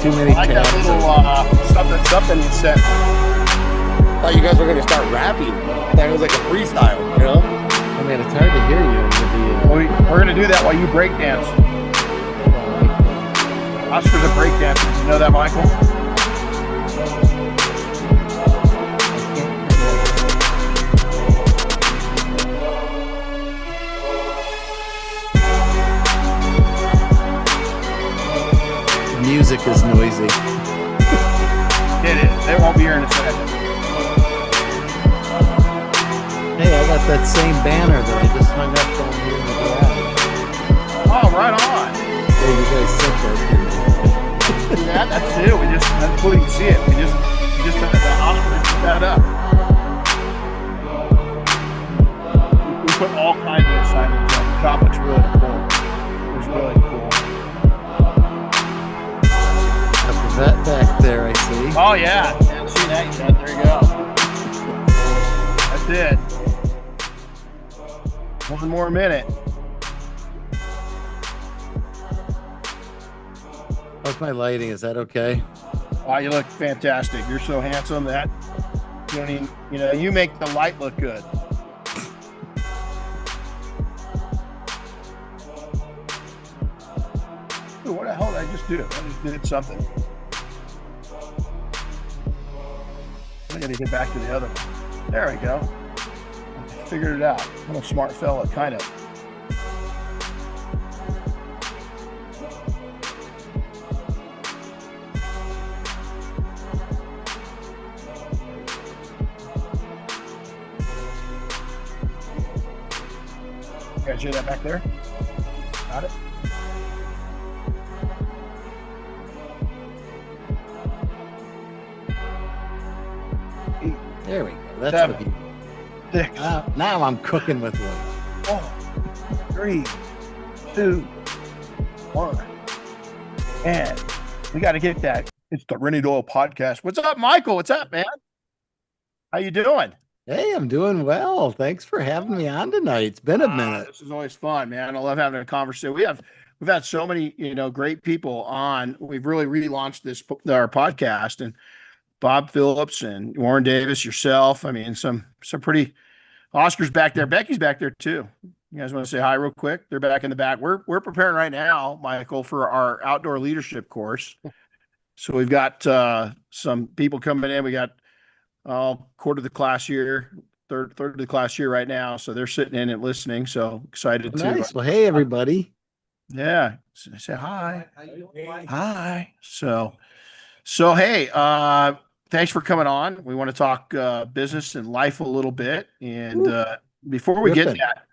Too many I like that tabs. little something you said. Thought you guys were gonna start rapping. That was like a freestyle, you know? I mean, it's hard to hear you. We're gonna do that while you break dance. Oscar's a break dancer. Did you know that, Michael? Music is noisy. It is. They won't be here in a second. Hey, I got that same banner that I just hung up down here in the garage. Oh, right on. Hey, you guys sent that to me. Yeah, that's new. That's cool. You can see it. We just had the Oscar put that up. We put all kinds of assignments up. The top looks really cool. It was really cool. Got the vet back there, I see. Oh yeah, can't see that yet. There you go. That's it. One more minute. How's my lighting? Is that okay? Oh, you look fantastic. You're so handsome that you don't even, you make the light look good. Ooh, what the hell did I just do? I just did something. I gotta get back to the other one. There we go. I figured it out. I'm a smart fella, kind of. You guys hear that back there? Got it? There we go. That's Seven, what you... 6, now I'm cooking with wood. 4, 3, 2, 1. And we got to get that. It's the Rennie Doyle podcast. What's up, Michael? What's up, man? How you doing? Hey, I'm doing well. Thanks for having me on tonight. It's been a minute. This is always fun, man. I love having a conversation. We've had so many, great people on. We've really relaunched our podcast, and Bob Phillips and Warren Davis, yourself. I mean, some pretty. Oscar's back there. Becky's back there too. You guys want to say hi real quick? They're back in the back. We're preparing right now, Michael, for our outdoor leadership course. So we've got some people coming in. We got quarter of the class year, third of the class year right now. So they're sitting in and listening. So excited to. Nice. Well, hey everybody. Yeah. Say hi. Hi. So hey, thanks for coming on. We want to talk business and life a little bit. And before we get to that,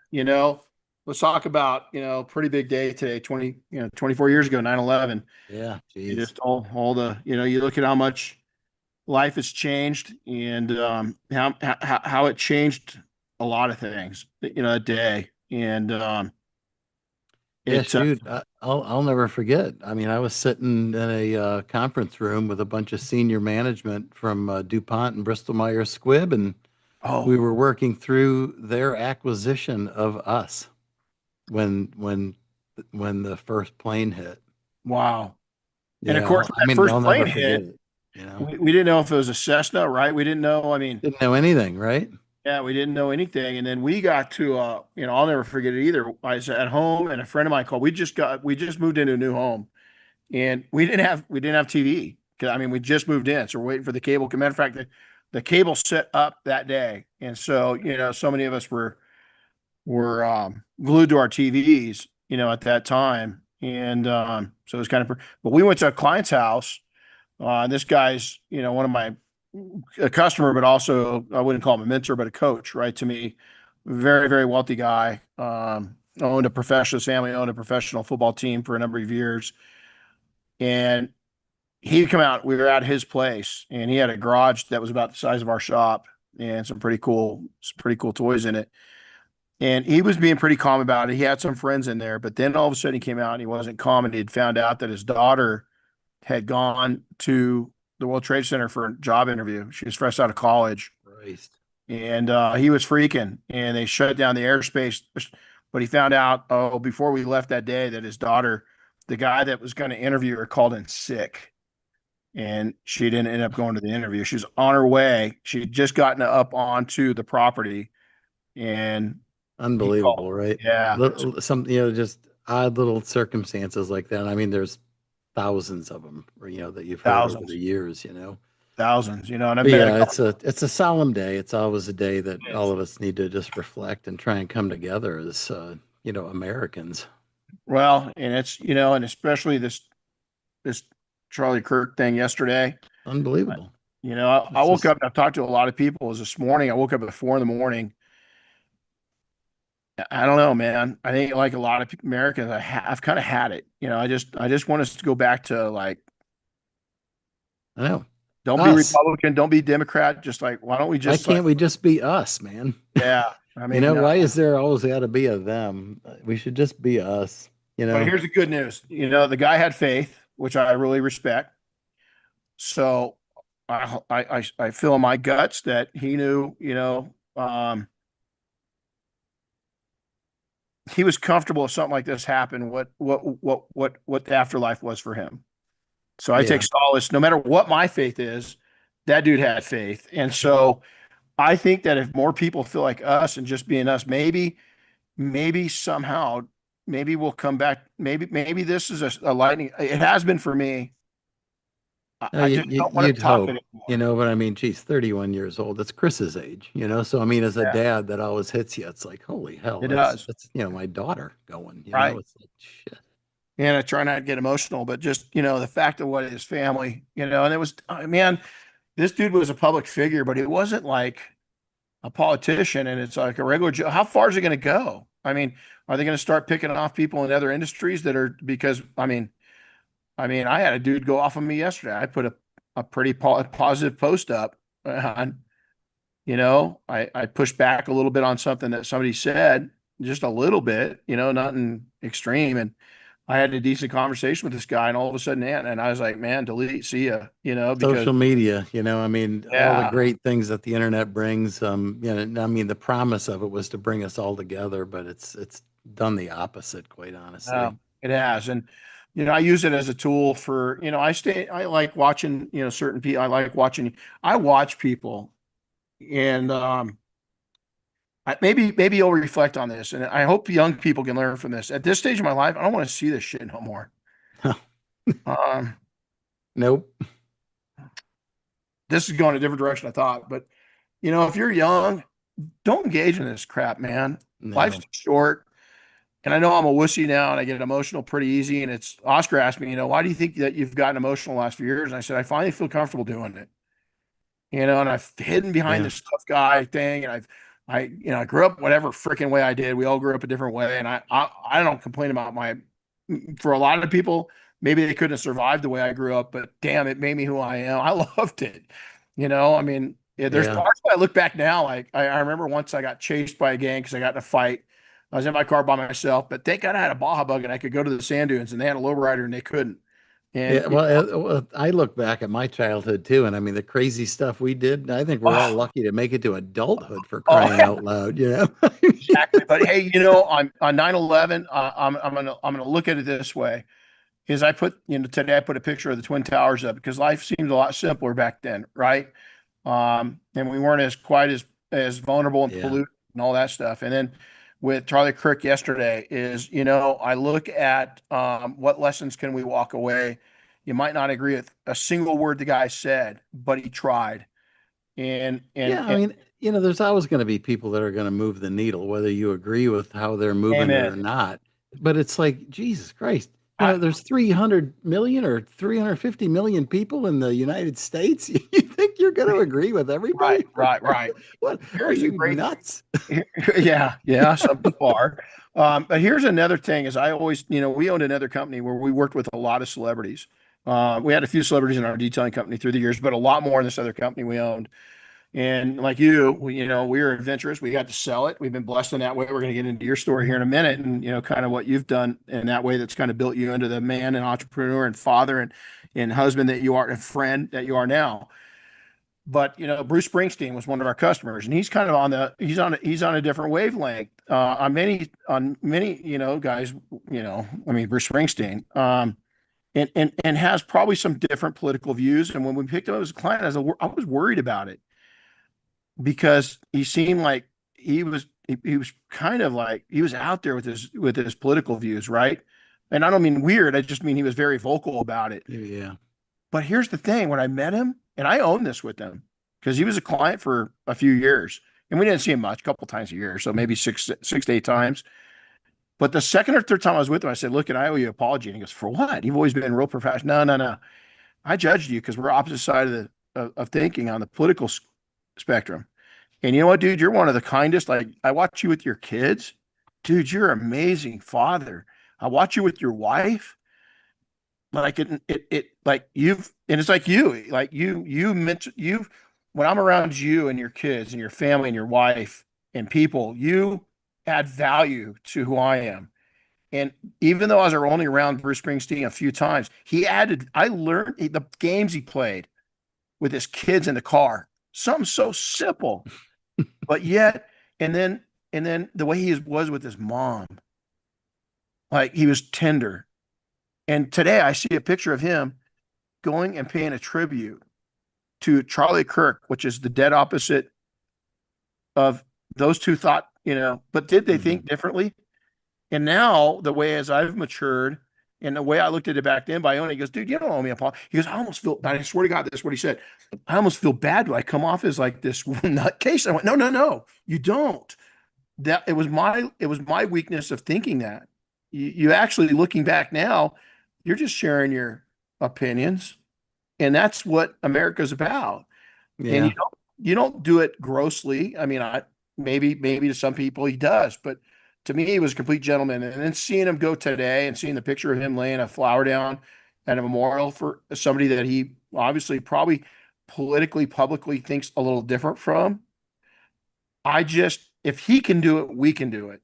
let's talk about, pretty big day today, 24 years ago, 9/11. Yeah. Geez. Just all the, you look at how much life has changed and how it changed a lot of things, that day. And yeah, shoot, I'll never forget. I mean, I was sitting in a conference room with a bunch of senior management from DuPont and Bristol Myers Squibb, and we were working through their acquisition of us when the first plane hit. Wow. And of course, when that first plane hit, we didn't know if it was a Cessna, right? We didn't know. I mean, didn't know anything, right? Yeah, we didn't know anything. And then we got to, I'll never forget it either. I was at home and a friend of mine called. We just moved into a new home and we didn't have TV. We just moved in. So we're waiting for the cable. Matter of fact, the cable set up that day. And so, so many of us were glued to our TVs, at that time. And so it was kind of, but we went to a client's house. This guy's, one of my, a customer, but also I wouldn't call him a mentor, but a coach, right? To me, very, very wealthy guy. His family owned a professional football team for a number of years. And he'd come out, we were at his place and he had a garage that was about the size of our shop and some pretty cool toys in it. And he was being pretty calm about it. He had some friends in there, but then all of a sudden he came out and he wasn't calm, and he'd found out that his daughter had gone to the World Trade Center for a job interview. She was fresh out of college. Christ. And he was freaking, and they shut down the airspace. But he found out, before we left that day, that his daughter, the guy that was going to interview her, called in sick. and she didn't end up going to the interview. She was on her way. She had just gotten up onto the property, and he Unbelievable, called. right? Yeah, Some, just odd little circumstances like that. I mean, there's thousands of them, that you've heard over the thousands, years. thousands. And I've But met a yeah, couple. it's a solemn day. It's always a day that all of us need to just reflect and try and come together as Americans. Well, and it's and especially this Charlie Kirk thing yesterday. Unbelievable. I It's woke just up. I've talked to a lot of people. It was this morning. I woke up at 4 in the morning. I don't know, man. I think like a lot of Americans, I've kind of had it. I just want us to go back to like, I know. don't be Us. Republican, don't be Democrat. Just like, why don't we Why just like, can't we just be us, man? yeah. I mean, Why is there always got to be a them? We should just be us, but here's the good news. The guy had faith, which I really respect. So I feel in my guts that he knew, he was comfortable if something like this happened, what the afterlife was for him. So I take Yeah. solace, no matter what my faith is, that dude had faith. And so I think that if more people feel like us and just being us, maybe somehow, maybe we'll come back. Maybe this is a lightning. It has been for me. No, I just don't want you'd to top hope, it anymore. but I mean, geez, 31 years old. That's Chris's age, So I mean, as a Yeah, dad, that always hits you. It's like, holy hell, it that's does. that's my daughter going. Right. It's like shit. And I try not to get emotional, but just, the fact of what his family, and it was, man, this dude was a public figure, but it wasn't like a politician, and it's like a regular Joe. How far is it going to go? I mean, are they going to start picking off people in other industries that are because I had a dude go off on me yesterday. I put a pretty positive post up on, I pushed back a little bit on something that somebody said, just a little bit, nothing extreme. And I had a decent conversation with this guy, and all of a sudden, and I was like, man, delete, see ya, because Social media, I mean, all the yeah, great things that the internet brings. I mean, the promise of it was to bring us all together, but it's done the opposite, quite honestly. it has. And, I use it as a tool for, I like watching, certain people. I watch people, and maybe you'll reflect on this, and I hope young people can learn from this. At this stage of my life, I don't want to see this shit no more. Um, Nope. this is going a different direction I thought, but if you're young, don't engage in this crap, man. Life's No. too short. And I know I'm a wussy now and I get emotional pretty easy. And Oscar asked me, why do you think that you've gotten emotional the last few years? And I said, I finally feel comfortable doing it. And I've hidden behind Yeah. this tough guy thing. And I grew up whatever freaking way I did. We all grew up a different way. And I don't complain about for a lot of people, maybe they couldn't have survived the way I grew up, but damn, it made me who I am. I loved it. I mean, yeah, there's Yeah. parts that I look back now. Like I remember once I got chased by a gang because I got in a fight. I was in my car by myself, but thank God I had a Baja Bug and I could go to the sand dunes, and they had a lowrider and they couldn't. And Yeah, well, I look back at my childhood too, and I mean the crazy stuff we did. I think we're all oh, lucky to make it to adulthood for oh, crying out loud. exactly. But hey, on 9/11, I'm gonna look at it this way. Is I put, today I put a picture of the Twin Towers up because life seemed a lot simpler back then, right? And we weren't as quite as vulnerable and Yeah. polluted and all that stuff. And then with Charlie Kirk yesterday is, I look at what lessons can we walk away. You might not agree with a single word the guy said, but he tried. And and Yeah, I and mean, there's always going to be people that are going to move the needle, whether you agree with how they're moving it amen. or not. But it's like, Jesus Christ, I, there's 300 million or 350 million people in the United States. You think you're going to agree with right, everybody? right. What are Here's a you great nuts? yeah, some people are. But here's another thing is I always, we owned another company where we worked with a lot of celebrities. We had a few celebrities in our detailing company through the years, but a lot more in this other company we owned. And like we were adventurous. We got to sell it. We've been blessed in that way. We're going to get into your story here in a minute, and kind of what you've done in that way that's kind of built you into the man and entrepreneur and father and husband that you are and friend that you are now. But Bruce Springsteen was one of our customers, and he's kind of on a different wavelength on many guys. I mean Bruce Springsteen. and has probably some different political views. And when we picked him up as a client, I was worried about it because he seemed like he was kind of like he was out there with his political views, right? And I don't mean weird, I just mean he was very vocal about it. Yeah. But here's the thing, when I met him, and I own this with him because he was a client for a few years, and we didn't see him much, a couple times a year, so maybe six to eight times. But the second or third time I was with him, I said, "Look, and I owe you an apology." And he goes, "For what? You've always been real professional." No, no, no. I judged you because we're opposite side of of thinking on the political spectrum. And you know what, dude? You're one of the kindest. Like, I watch you with your kids. Dude, you're an amazing father. I watch you with your wife. Like like and it's like you mentioned, when I'm around you and your kids and your family and your wife and people, you add value to who I am. And even though I was only around Bruce Springsteen a few times, I learned the games he played with his kids in the car. Something so simple, but yet, and then the way he was with his mom, like he was tender. And today I see a picture of him going and paying a tribute to Charlie Kirk, which is the dead opposite of those two thought, but did they think differently? And now the way as I've matured and the way I looked at it back then by owning, he goes, dude, you don't owe me a apology. He goes, I almost feel, I swear to God, this is what he said. I almost feel bad. Do I come off as like this nutcase? I went, no, no, no, you don't. That it was my weakness of thinking that. You actually, looking back now, you're just sharing your opinions, and that's what America's about. Yeah. And you don't do it grossly. I mean, maybe to some people he does, but to me, he was a complete gentleman. And then seeing him go today and seeing the picture of him laying a flower down at a memorial for somebody that he obviously probably politically, publicly thinks a little different from. If he can do it, we can do it.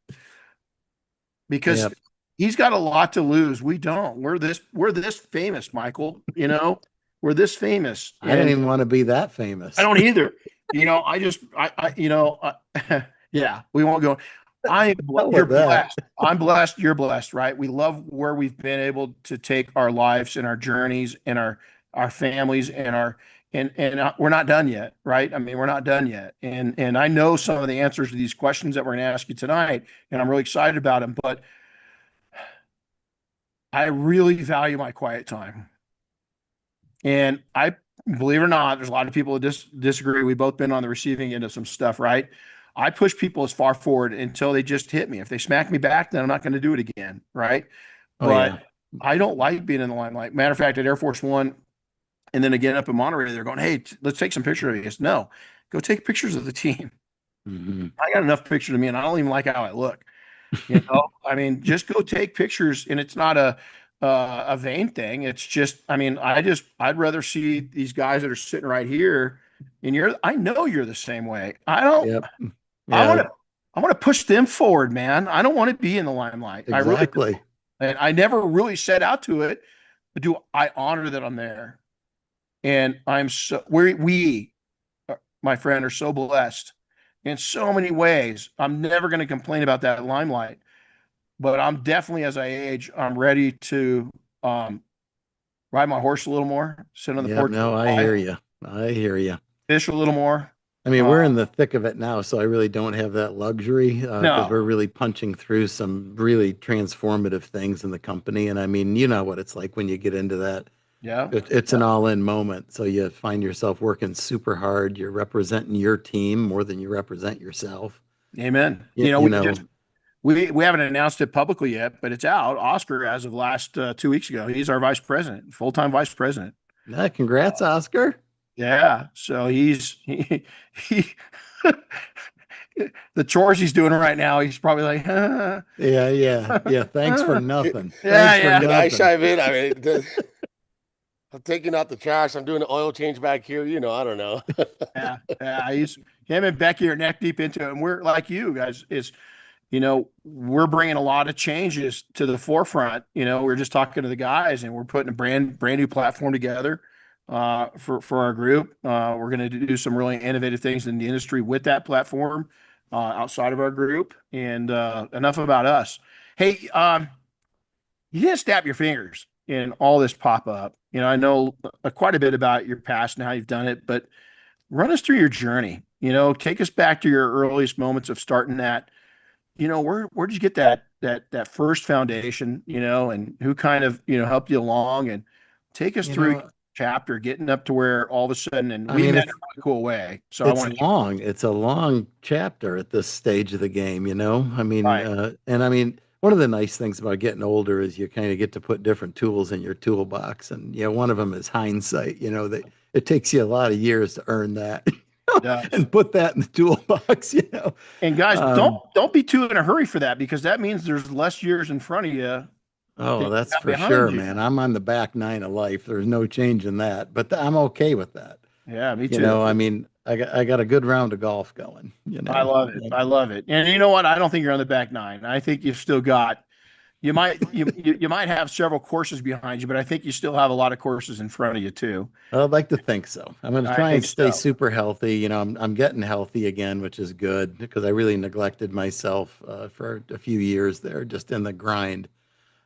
Because he's got a lot to lose. We don't. We're this famous, Michael. We're this famous. I don't even want to be that famous. I don't either. Yeah, we won't go. You're blessed. I'm blessed. You're blessed, right? We love where we've been able to take our lives and our journeys and our families and we're not done yet, right? I mean, we're not done yet. And I know some of the answers to these questions that we're going to ask you tonight, and I'm really excited about them, but I really value my quiet time. And I believe it or not, there's a lot of people that disagree. We've both been on the receiving end of some stuff, right? I push people as far forward until they just hit me. If they smack me back, then I'm not going to do it again, right? But I don't like being in the limelight. Matter of fact, at Air Force One, and then again up in Monterey, they're going, hey, let's take some pictures of you. No, go take pictures of the team. I got enough pictures of me, and I don't even like how I look. I mean, just go take pictures, and it's not a vain thing. It's just, I mean, I'd rather see these guys that are sitting right here, and I know you're the same way. I don't. Yep. Yeah. I want to push them forward, man. I don't want to be in the limelight. Exactly. And I never really set out to it, but I honor that I'm there. And we, my friend, are so blessed in so many ways. I'm never going to complain about that limelight, but I'm definitely, as I age, I'm ready to ride my horse a little more, sit on the porch. No, I hear you. I hear you. Fish a little more. I mean, we're in the thick of it now, so I really don't have that luxury because we're really punching through some really transformative things in the company. And I mean, you know what it's like when you get into that. Yeah. It's an all-in moment. So you find yourself working super hard. You're representing your team more than you represent yourself. Amen. We haven't announced it publicly yet, but it's out. Oscar, as of last 2 weeks ago, he's our vice president, full-time vice president. Congrats, Oscar. Yeah. So he the chores he's doing right now, he's probably like, yeah. Thanks for nothing. Can I chime in? I mean, I'm taking out the trash. I'm doing the oil change back here. I don't know. yeah. Him and Becky are neck deep into it. And we're like you guys we're bringing a lot of changes to the forefront. We're just talking to the guys, and we're putting a brand new platform together for our group. We're going to do some really innovative things in the industry with that platform outside of our group. And enough about us. Hey, you didn't snap your fingers. and all this pop up. I know quite a bit about your past and how you've done it, but run us through your journey. Take us back to your earliest moments of starting that. Where did you get that first foundation, and who kind of, helped you along, and take us You through know, chapter, getting up to where all of a sudden, and I we mean, met in a really cool way. So I it's want to, long. It's a long chapter at this stage of the game, you know? right. And I mean, one of the nice things about getting older is you kind of get to put different tools in your toolbox. And, one of them is hindsight, that it takes you a lot of years to earn that It does. and put that in the toolbox. And guys, don't Um, don't be too in a hurry for that, because that means there's less years in front of you than oh, you that's got for behind sure, you. man. I'm on the back nine of life. There's no change in that, but I'm okay with that. Yeah, me too. I mean, I got a good round of golf going. I love it. I love it. And you know what? I don't think you're on the back nine. I think you've still got, you might have several courses behind you, but I think you still have a lot of courses in front of you too. I'd like to think so. I'm going to I try and think stay so. super healthy. I'm getting healthy again, which is good because I really neglected myself for a few years there, just in the grind.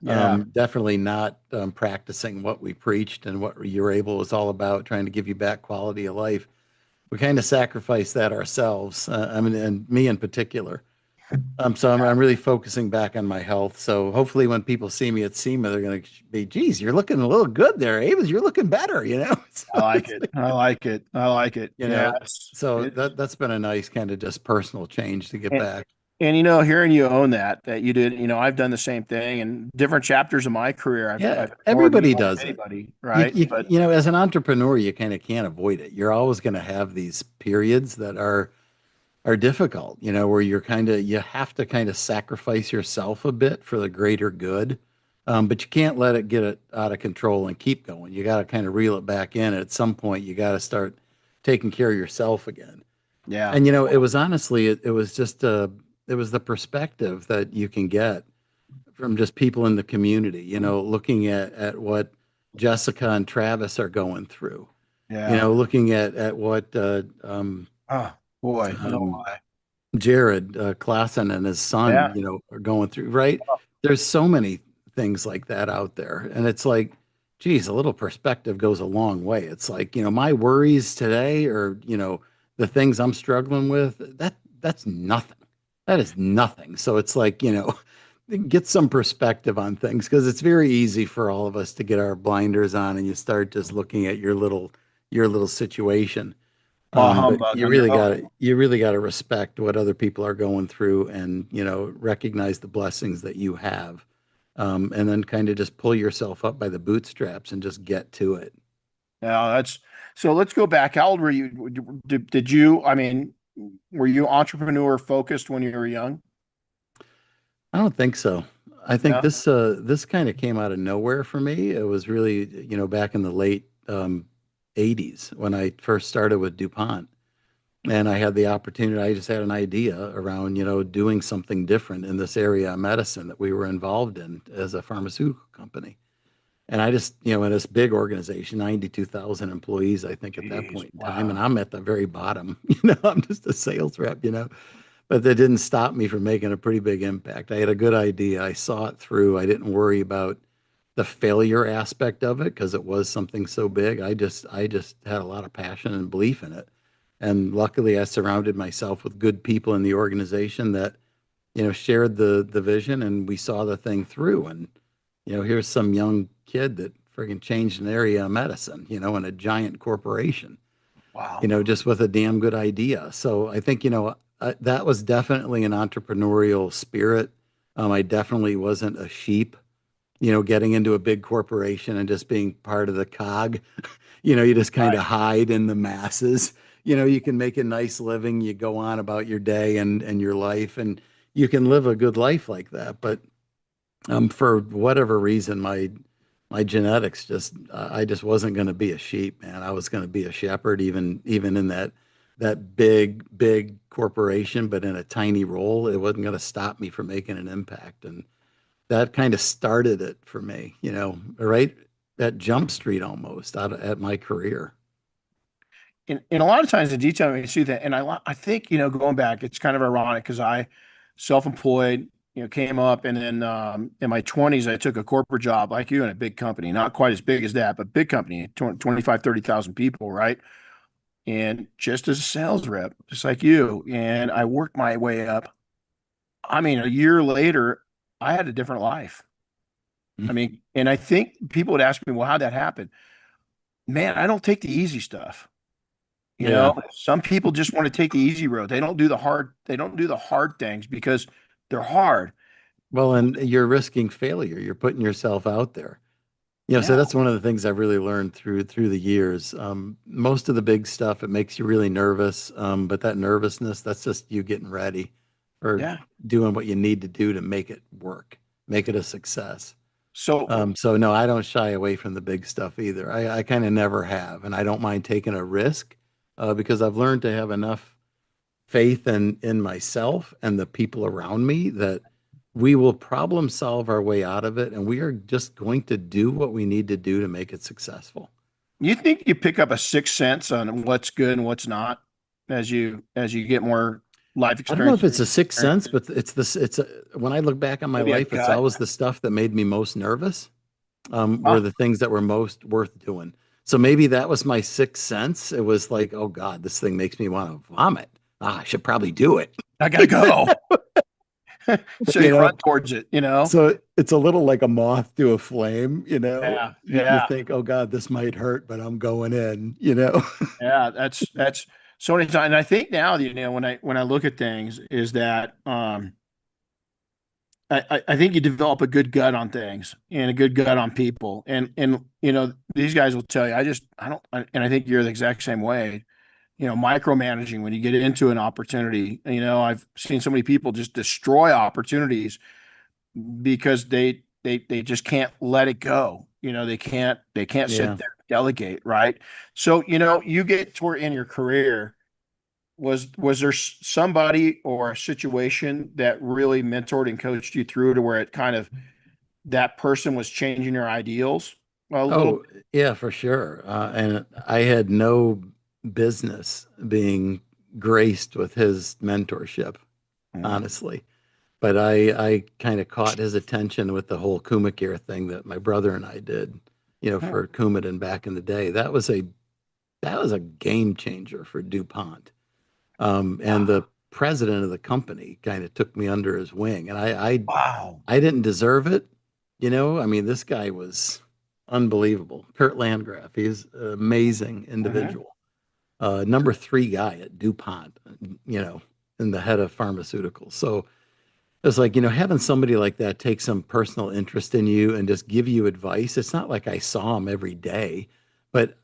Yeah. Definitely not practicing what we preached and what Urable was all about, trying to give you back quality of life. We kind of sacrificed that ourselves. I mean, and me in particular. So I'm really focusing back on my health. So hopefully when people see me at SEMA, they're going to be, geez, you're looking a little good there, Avis. You're looking better. I So like it's it. like, I like it. I like it. you Yeah. know, so that's been a nice kind of just personal change to get And, back. and hearing you own that you did, I've done the same thing, and different chapters of my career. Yeah, I've ignored me everybody like does it. anybody, You, right? you, But you know, as an entrepreneur, you kind of can't avoid it. You're always going to have these periods that are difficult, where you have to kind of sacrifice yourself a bit for the greater good. But you can't let it get it out of control and keep going. You got to kind of reel it back in. At some point, you got to start taking care of yourself again. yeah, And it was honestly, it was just it was the perspective that you can get from just people in the community, looking at what Jessica and Travis are going through, yeah. looking at what Oh boy, I know um, why. Jared Klassen and his son, Yeah. are going through, right? There's so many things like that out there. And it's like, geez, a little perspective goes a long way. It's like, my worries today or, the things I'm struggling with, that's nothing. That is nothing. So it's like, get some perspective on things because it's very easy for all of us to get our blinders on and you start just looking at your little situation. Bah But humbug on your own. you really got to respect what other people are going through and, recognize the blessings that you have. And then kind of just pull yourself up by the bootstraps and just get to it. Yeah, that's so. Let's go back. How old were you? Did you? I mean, were you entrepreneur focused when you were young? I don't think so. I think No. this kind of came out of nowhere for me. It was really, back in the late 80s when I first started with DuPont. And I had the opportunity, I just had an idea around, doing something different in this area of medicine that we were involved in as a pharmaceutical company. And I just, in this big organization, 92,000 employees, I think at that Jeez, point in time, and wow. I'm at the very bottom, I'm just a sales rep. But that didn't stop me from making a pretty big impact. I had a good idea. I saw it through. I didn't worry about the failure aspect of it because it was something so big. I just had a lot of passion and belief in it. And luckily I surrounded myself with good people in the organization that, shared the vision and we saw the thing through. And, here's some young kid that friggin' changed an area of medicine, in a giant corporation, Wow. just with a damn good idea. So I think, that was definitely an entrepreneurial spirit. I definitely wasn't a sheep, getting into a big corporation and just being part of the cog. You just kind of Right. hide in the masses. You can make a nice living, you go on about your day and your life, and you can live a good life like that. But for whatever reason, my genetics I just wasn't going to be a sheep, man. I was going to be a shepherd, even in that big corporation, but in a tiny role. It wasn't going to stop me from making an impact, and that kind of started it for me. Right at Jump Street almost at my career. And a lot of times the detail you see that, and I think going back, it's kind of ironic because I self-employed, came up, and then in my 20s, I took a corporate job like you in a big company, not quite as big as that, but big company, 25, 30,000 people, right? And just as a sales rep, just like you, and I worked my way up. I mean, a year later, I had a different life. I mean, and I think people would ask me, well, how'd that happen? Man, I don't take the easy stuff. Yeah. Some people just want to take the easy road. They don't do the hard things because they're hard. Well, and you're risking failure. You're putting yourself out there. So Yeah. that's one of the things I've really learned through the years. Most of the big stuff, it makes you really nervous. But that nervousness, that's just you getting ready or Yeah. doing what you need to do to make it work, make it a success. So So no, I don't shy away from the big stuff either. I kind of never have, and I don't mind taking a risk because I've learned to have enough faith in myself and the people around me that we will problem solve our way out of it, and we are just going to do what we need to do to make it successful. you think you pick up a sixth sense on what's good and what's not as you get more life I don't know experience? if it's a sixth sense, but when I look back on my Maybe a life, it's gut. always the stuff that made me most nervous, were Huh? the things that were most worth doing. So maybe that was my sixth sense. It was like, oh God, this thing makes me want to vomit. I should probably do it. I gotta go. So You you know, run towards it. so it's a little like a moth to a flame, Yeah, You yeah, think, oh God,, this might hurt, but I'm going in. yeah. That's so many times. And I think now, when I look at things, is that I think you develop a good gut on things and a good gut on people. And these guys will tell you, I don't, and I think you're the exact same way. Micromanaging when you get into an opportunity. I've seen so many people just destroy opportunities because they just can't let it go. They can't sit Yeah. there and delegate, right? So, you get toward in your career, was there somebody or a situation that really mentored and coached you through to where it kind of that person was changing your ideals a little Oh, yeah, for sure. And I had no business being graced with his mentorship, bit? honestly. But I kind of caught his attention with the whole Kumikir thing that my brother and I did, Mhm. for Coumadin back in the day. That was a game changer for DuPont. And the president of the company kind of took me under his wing, and Wow. I didn't deserve it. I mean, this guy was unbelievable. Kurt Landgraf, he's an amazing Mhm. individual. Number three guy at DuPont, you know, and the head of pharmaceuticals. So it's like, having somebody like that take some personal interest in you and just give you advice. It's not like I saw him every day, but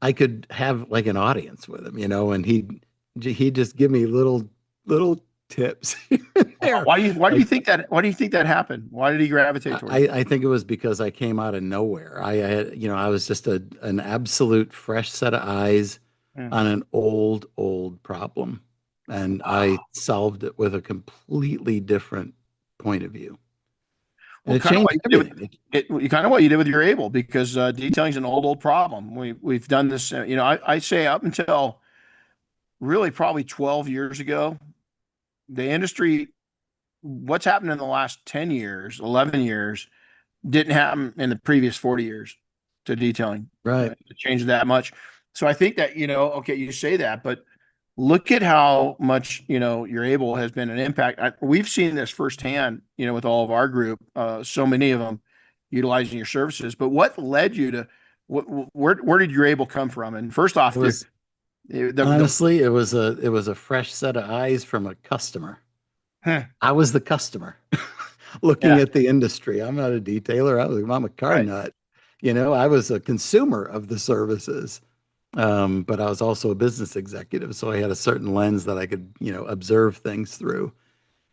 I could have like an audience with him, and he'd just give me little tips here and there. Why do you Like think that? Why do you think that happened? Why did he gravitate toward you? I think it was because I came out of nowhere. I had, I was just an absolute fresh set of eyes Mm. on an old problem, and I Wow. solved it with a completely different point of view, and Well, it kind of changed what you did everything. with kind of what you did with your able, because detailing is an old problem. We've done this. I say up until really probably 12 years ago, the industry, what's happened in the last 10 years, 11 years, didn't happen in the previous 40 years to detailing. Right. To change that much. So I think that, okay, you say that, but look at how much, your able has been an impact. We've seen this firsthand, with all of our group, so many of them utilizing your services. But what led you to, where did your able come from? And first It off, was the honestly, it was a fresh set of eyes from a customer. huh, I was the customer looking yeah, at the industry. I'm not a detailer. I'm a car right. nut. I was a consumer of the services. But I was also a business executive, so I had a certain lens that I could, observe things through.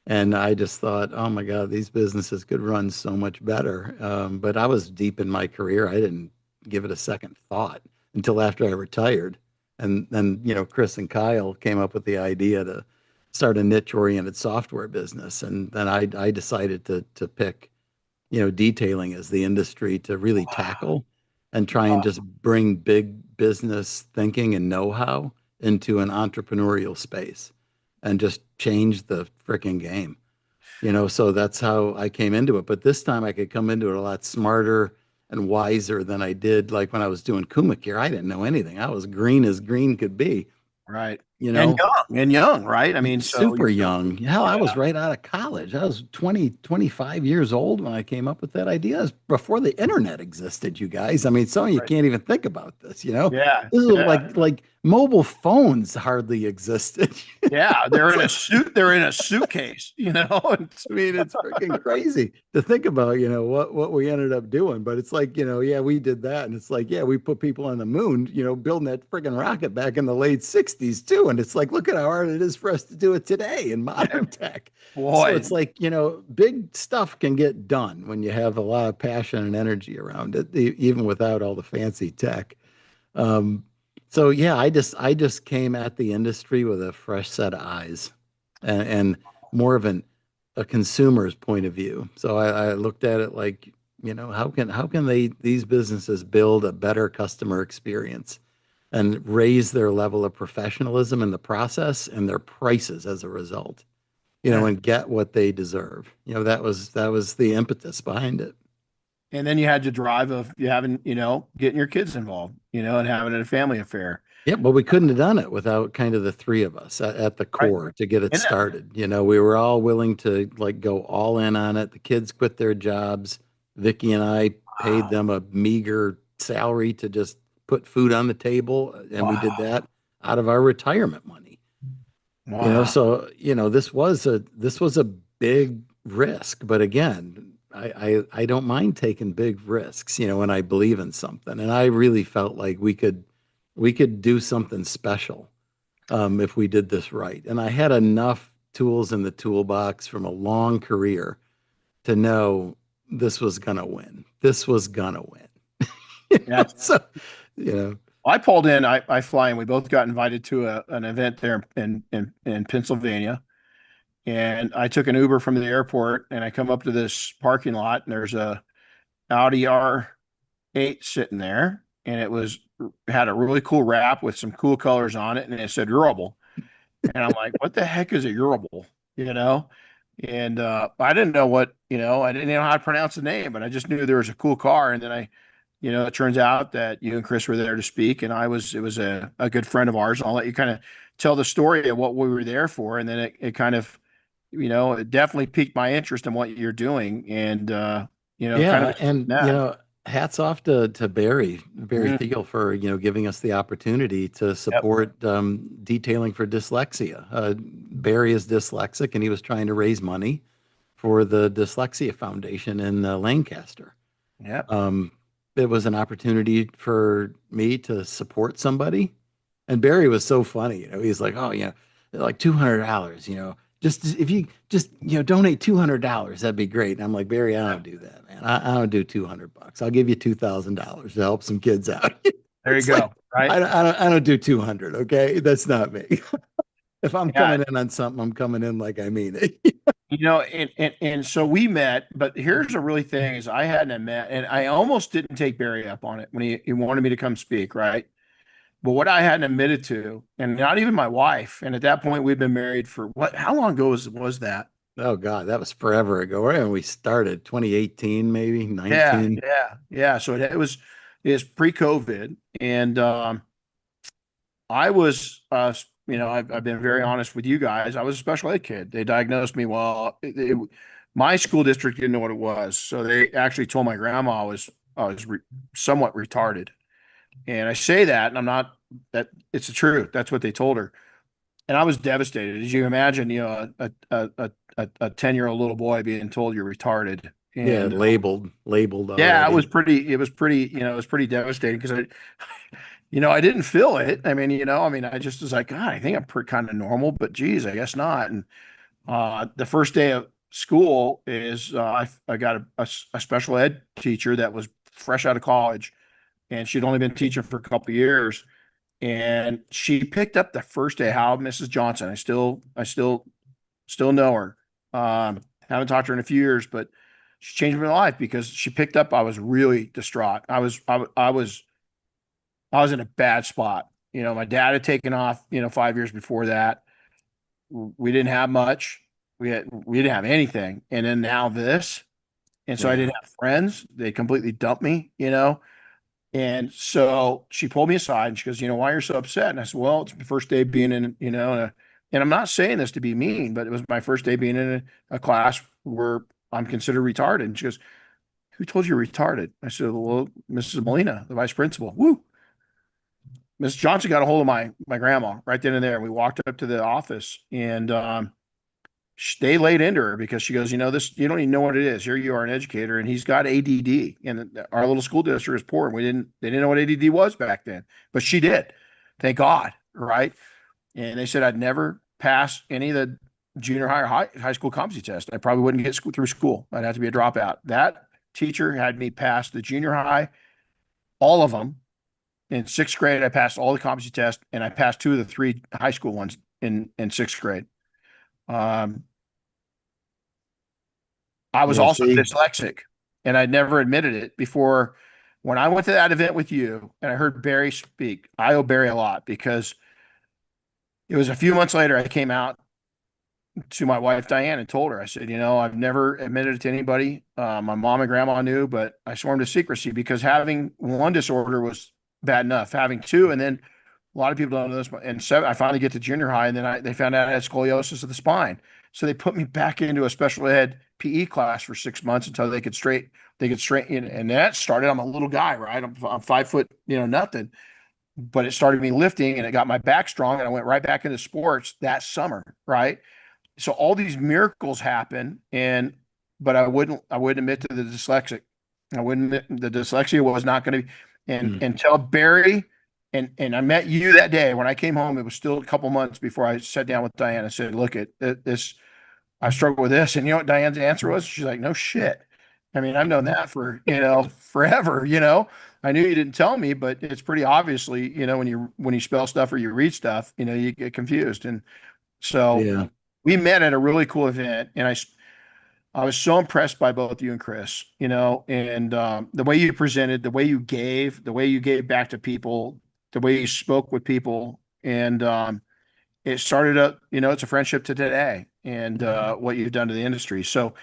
And I just thought, oh my God, these businesses could run so much better. But I was deep in my career. I didn't give it a second thought until after I retired. And then, Chris and Kyle came up with the idea to start a niche-oriented software business. And then I decided to pick, detailing as the industry to really tackle and try and just bring big business thinking and know-how into an entrepreneurial space and just change the freaking game. So that's how I came into it. But this time I could come into it a lot smarter and wiser than I did like when I was doing Kumikir. I didn't know anything. I was green as green could be, Right. you know. And young, right? I mean, so Super young. Hell, I yeah, was right out of college. I was 20, 25 years old when I came up with that idea. It was before the internet existed, you guys. I mean, some of you right. can't even think about this. Yeah, This is yeah, like mobile phones hardly existed. yeah. They're It's in a like, suit. They're in a suitcase, you know. I mean, it's freaking crazy to think about, what we ended up doing. But it's like, yeah, we did that. And it's like, yeah, we put people on the moon, building that freaking rocket back in the late 60s too. And it's like, look at how hard it is for us to do it today in Yeah, modern tech. So boy. it's like, big stuff can get done when you have a lot of passion and energy around it, even without all the fancy tech. Um, so yeah, I just came at the industry with a fresh set of eyes and more of a consumer's point of view. So I looked at it like, how can these businesses build a better customer experience and raise their level of professionalism in the process and their prices as a result, Yeah. and get what they deserve. That was the impetus behind it. And then you had to drive of you having, getting your kids involved, and having it a family affair. Yeah, but we couldn't have done it without kind of the three of us at the Right. core to get it And that, started. We were all willing to like go all in on it. The kids quit their jobs. Vicky and I paid wow. them a meager salary to just put food on the table, and we did Wow. that out of our retirement money. Wow. So this was a big risk, but again, I don't mind taking big risks, when I believe in something, and I really felt like we could do something special if we did this right. And I had enough tools in the toolbox from a long career to know this was gonna win. This was gonna win. Yeah. So, you know, I pulled in, I fly in. We both got invited to an event there in Pennsylvania. And I took an Uber from the airport and I come up to this parking lot and there's a Audi R8 sitting there. And it had a really cool wrap with some cool colors on it. And it said Urable. And I'm like, what the heck is a Urable? You know? And I didn't know I didn't know how to pronounce the name, but I just knew there was a cool car. And then it turns out that you and Chris were there to speak, and it was a good friend of ours. I'll let you kind of tell the story of what we were there for. And then it kind of, it definitely piqued my interest in what you're doing. And, kind of yeah, and that. hats off to Barry Mhm. Thiel for giving us the opportunity to Yep. support detailing for dyslexia. Barry is dyslexic, and he was trying to raise money for the Dyslexia Foundation in Lancaster. Yep. Um, it was an opportunity for me to support somebody. And Barry was so funny, he's like, oh, like $200, just if you just, donate $200, that'd be great. And I'm like, Barry, I don't do that, man. I don't do $200. I'll give you $2,000 to help some kids out. There you It's like, go. Right. I don't do 200. Okay. That's not me. If I'm Yeah. coming in on something, I'm coming in like I mean it. And so we met, but here's the really thing is I hadn't met, and I almost didn't take Barry up on it when he wanted me to come speak, right? But what I hadn't admitted to, and not even my wife, and at that point we'd been married for how long ago was that? Oh God, that was forever ago. Right when we started, 2018, maybe Yeah, 19. yeah, yeah. So it was pre-COVID, and I was, I've been very honest with you guys. I was a special ed kid. They diagnosed me. Well, my school district didn't know what it was, so they actually told my grandma I was somewhat retarded. And I say that, and I'm not that it's the truth. That's what they told her, and I was devastated. As you imagine, a 10-year-old little boy being told you're retarded, Yeah, and labeled yeah, it already. was pretty. It was pretty devastating because I didn't feel it. I just was like, God, I think I'm kind of normal, but geez, I guess not. And the first day of school is I got a special ed teacher that was fresh out of college, and she'd only been teaching for a couple of years, and she picked up the first day. How Mrs. Johnson? I still know her. Haven't talked to her in a few years, but she changed my life because she picked up. I was really distraught. I was in a bad spot. My dad had taken off, 5 years before that. We didn't have much. we didn't have anything. And then now this. And so I Yeah. didn't have friends. They completely dumped me, you know. And so she pulled me aside and she goes, why you're so upset? And I said, well, it's my first day being in, and I'm not saying this to be mean, but it was my first day being in a class where I'm considered retarded. And she goes, who told you you're retarded? I said, well, Mrs. Molina, the vice principal. Woo. Miss Johnson got a hold of my grandma right then and there. We walked up to the office and they laid into her because she goes, this, you don't even know what it is. Here you are, an educator, and he's got ADD, and our little school district is poor, and they didn't know what ADD was back then, but she did, thank God, right? And they said I'd never pass any of the junior high or high school competency test. I probably wouldn't get through school. I'd have to be a dropout. That teacher had me pass the junior high, all of them. In sixth grade, I passed all the competency tests, and I passed two of the three high school ones in sixth grade. Um, I was Yeah. also See, dyslexic, and I'd never admitted it before. When I went to that event with you and I heard Barry speak, I owe Barry a lot because it was a few months later I came out to my wife Diane and told her, I said, I've never admitted it to anybody. My mom and grandma knew, but I swore to secrecy because having one disorder was bad enough. Having two, and then a lot of people don't know this, and seven, I finally get to junior high, and then they found out I had scoliosis of the spine. So they put me back into a special ed PE class for 6 months until they could straighten. And that started. I'm a little guy, right? I'm 5 foot, nothing. But it started me lifting, and it got my back strong, and I went right back into sports that summer, right? So all these miracles happen, but I wouldn't admit to the dyslexic. I wouldn't admit the dyslexia was not going to be, and mm, until Barry and I met you that day when I came home. It was still a couple months before I sat down with Diane and said, "Look at this. I struggle with this." And you know what Diane's answer was? She's like, "No shit. I mean, I've known that for forever. I knew you didn't tell me, but it's pretty obviously, when you spell stuff or you read stuff, you get confused." And so yeah. we met at a really cool event, and I was so impressed by both you and Chris, and the way you presented, the way you gave back to people, the way you spoke with people, and it started up. It's a friendship to today, and what you've done to the industry. So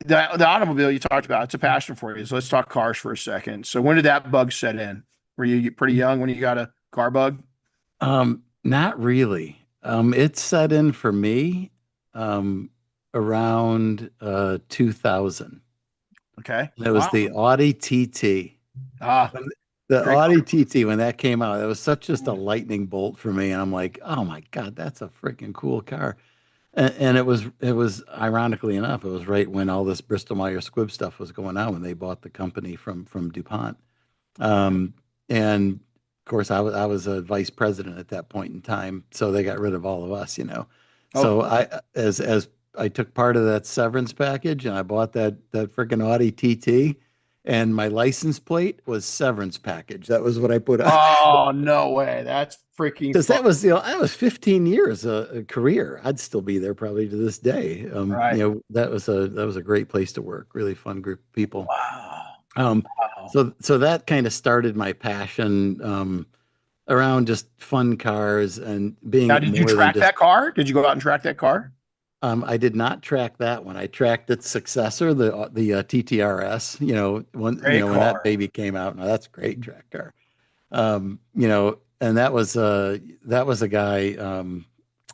the automobile you talked about, it's a passion for you. So let's talk cars for a second. So when did that bug set in? Were you pretty young when you got a car bug? Not really. It set in for me um, around 2000. Okay. It was Wow. the Audi TT. Ah, When the great Audi car. TT, when that came out, it was such just a lightning bolt for me. And I'm like, oh my God, that's a freaking cool car. And it was ironically enough, it was right when all this Bristol Myers Squibb stuff was going on when they bought the company from DuPont. Um, and of course, I was a vice president at that point in time, so they got rid of all of us. Oh, So as I took part of that severance package, and I bought that freaking Audi TT, and my license plate was severance package. That was what I put on oh, no way. That's freaking because fun. that was 15 years a career. I'd still be there probably to this day. Right. That was a great place to work. Really fun group of people. Wow. Um, Wow. so that kind of started my passion around just fun cars and Now, being did you more than track just. that car? Did you go out and track that car? I did not track that one. I tracked its successor, the TTRS. Great When that car. baby came out. Now that's a great track car. And that was a guy,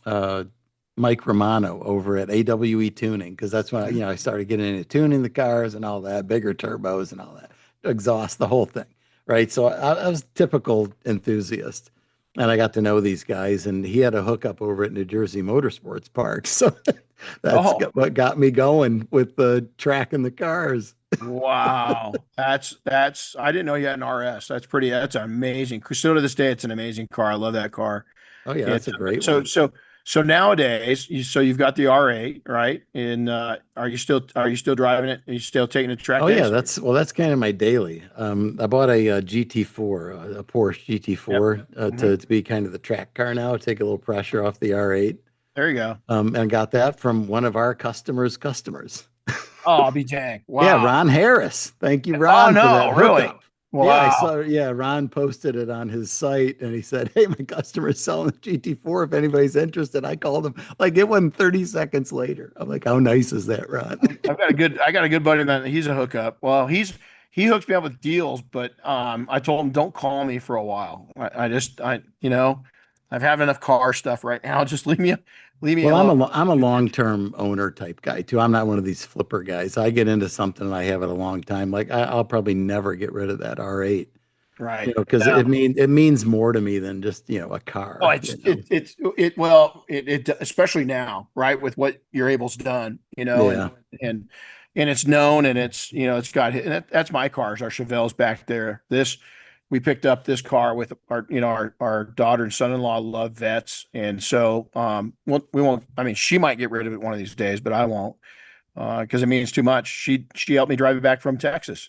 uh, Mike Romano over at AWE Tuning, because that's when I started getting into tuning the cars and all that, bigger turbos and all that, exhaust, the whole thing, right? So I was a typical enthusiast, and I got to know these guys, and he had a hookup over at New Jersey Motorsports Park, so Oh, what got me going with the tracking the cars. wow. I didn't know you had an RS. That's amazing. Still to this day, it's an amazing car. I love that car. Oh yeah, that's It's a great so one. so so nowadays, you've got the R8, right? And are you still driving it? Are you still taking it to track Oh yeah, days? that's kind of my daily. I bought a GT4, a Porsche Yep. GT4, Mhm. to be kind of the track car now, take a little pressure off the R8. There you go. And got that from one of our customers. Oh, I'll be dang. Yeah, Wow. Ron Harris. Thank you, Oh Ron, for no, that really? hookup. Yeah, I Wow. saw. Yeah, Ron posted it on his site, and he said, "Hey, my customer's selling the GT4. If anybody's interested." I called him. Like it wasn't 30 seconds later. I'm like, "How nice is that, Ron?" I got a good buddy that he's a hookup. Well, he hooks me up with deals, but I told him don't call me for a while. I've had enough car stuff right now. Just leave me Well, alone. I'm a long-term owner type guy too. I'm not one of these flipper guys. I get into something and I have it a long time. Like I'll probably never get rid of that R8, Right. because Yeah. it means more to me than just, a Oh, car, it's it it's it well it especially now, right, with what your Abel's done, Yeah. and and it's known, and it's it's got, and that's my cars, our Chevelles back there. This we picked up this car with our our daughter and son-in-law love vets, and so we won't. I mean, she might get rid of it one of these days, but I won't, because it means too much. She helped me drive it back from Texas,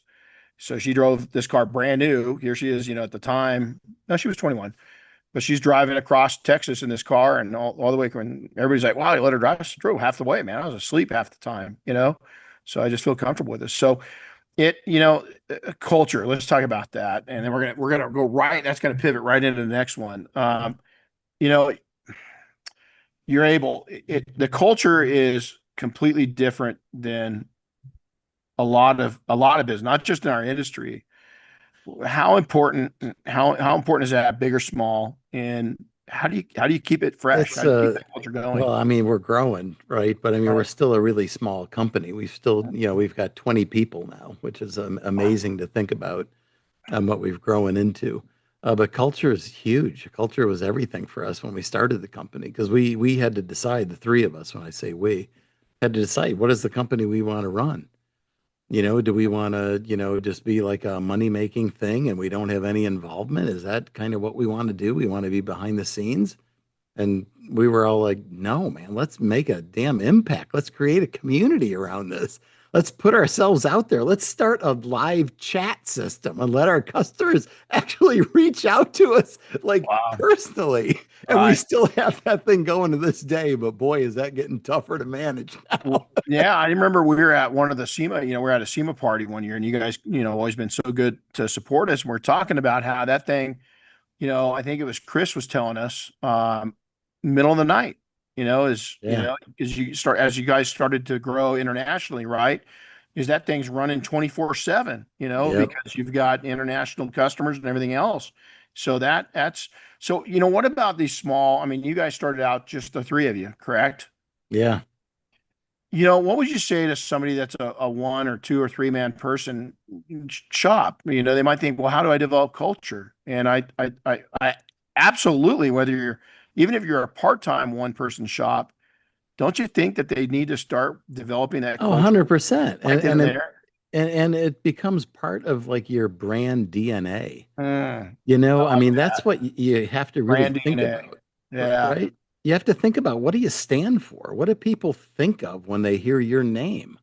so she drove this car brand new. Here she is, at the time. No, she was 21, but she's driving across Texas in this car, and all the way. When everybody's like, "Wow, you let her drive?" She drove half the way, man. I was asleep half the time. So I just feel comfortable with this. So culture. Let's talk about that, and then we're gonna go right. That's gonna pivot right into the next one. You know, you're able. The culture is completely different than a lot of business, not just in our industry. How important is that, big or small, and how do you keep it fresh? It's How do you keep that culture going? well, I mean, we're growing, right? But I mean, we're Right. still a really small company. We've still, we've got 20 people now, which is amazing to think about, what we've grown into. But culture is huge. Culture was everything for us when we started the company, because we had to decide, the three of us, when I say we, had to decide, what is the company we want to run? Do we want to, just be like a money making thing and we don't have any involvement? Is that kind of what we want to do? We want to be behind the scenes? And we were all like, no, man, let's make a damn impact. Let's create a community around this. Let's put ourselves out there. Let's start a live chat system and let our customers actually reach out to us, like, Wow. personally. And we Right. still have that thing going to this day, but boy, is that getting tougher to manage now. Well, yeah, I remember we were at one of the SEMA, we were at a SEMA party one year, and you guys, always been so good to support us. And we're talking about how that thing, I think it was Chris was telling us, middle of the night, Yeah. because as you guys started to grow internationally, right? Is that thing's running 24/7, Yep. because you've got international customers and everything else. So that's so, what about these small? I mean, you guys started out just the three of you, correct? Yeah. What would you say to somebody that's a one or two or three man person shop? They might think, well, how do I develop culture? And I absolutely, even if you're a part-time one person shop, don't you think that they need to start developing that Oh, culture 100%. right then and there? And it becomes part of like your brand DNA. I I like mean, that's that. what you have to really Brand think DNA. about, Yeah, right? You have to think about, what do you stand for? What do people think of when they hear your name?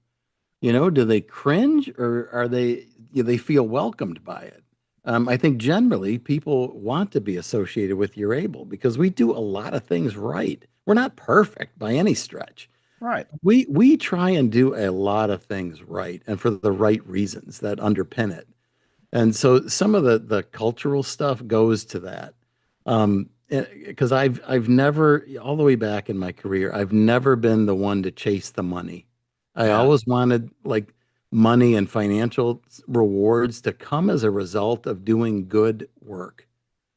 Do they cringe, or they feel welcomed by it? I think generally people want to be associated with your able, because we do a lot of things right. We're not perfect by any stretch. right. We try and do a lot of things right, and for the right reasons that underpin it. And so some of the cultural stuff goes to that. Because I've never, all the way back in my career, I've never been the one to chase the money. I Yeah, always wanted, like, money and financial rewards to come as a result of doing good work,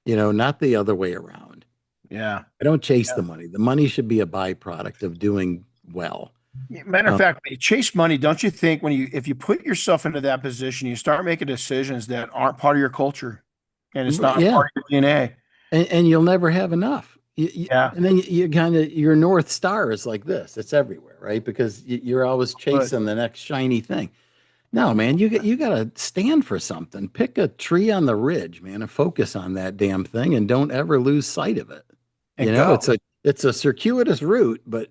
not the other way around. yeah. I don't chase the money. The money should be a byproduct of doing well. Matter of Um, fact, when you chase money, don't you think if you put yourself into that position, you start making decisions that aren't part of your culture, and it's not yeah, part of your DNA? and you'll never have enough. Yeah, And then you kind of, your North Star is like this. It's everywhere, right? Because you're always but chasing the next shiny thing. No, man, you got to stand for something. Pick a tree on the ridge, man, and focus on that damn thing, and don't ever lose sight of it. and go. It's a circuitous route, but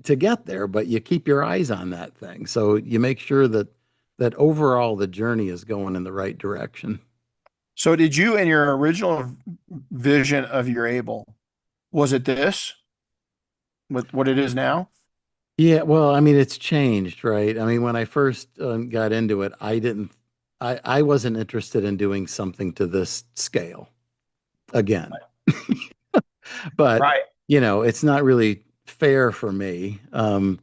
to get there, but you keep your eyes on that thing. So you make sure that overall the journey is going in the right direction. So, did you, in your original vision of your able, was it this with what it is now? Yeah, well, I mean, it's changed, right? I mean, when I first got into it, I didn't. I wasn't interested in doing something to this scale again. But, Right. it's not really fair for me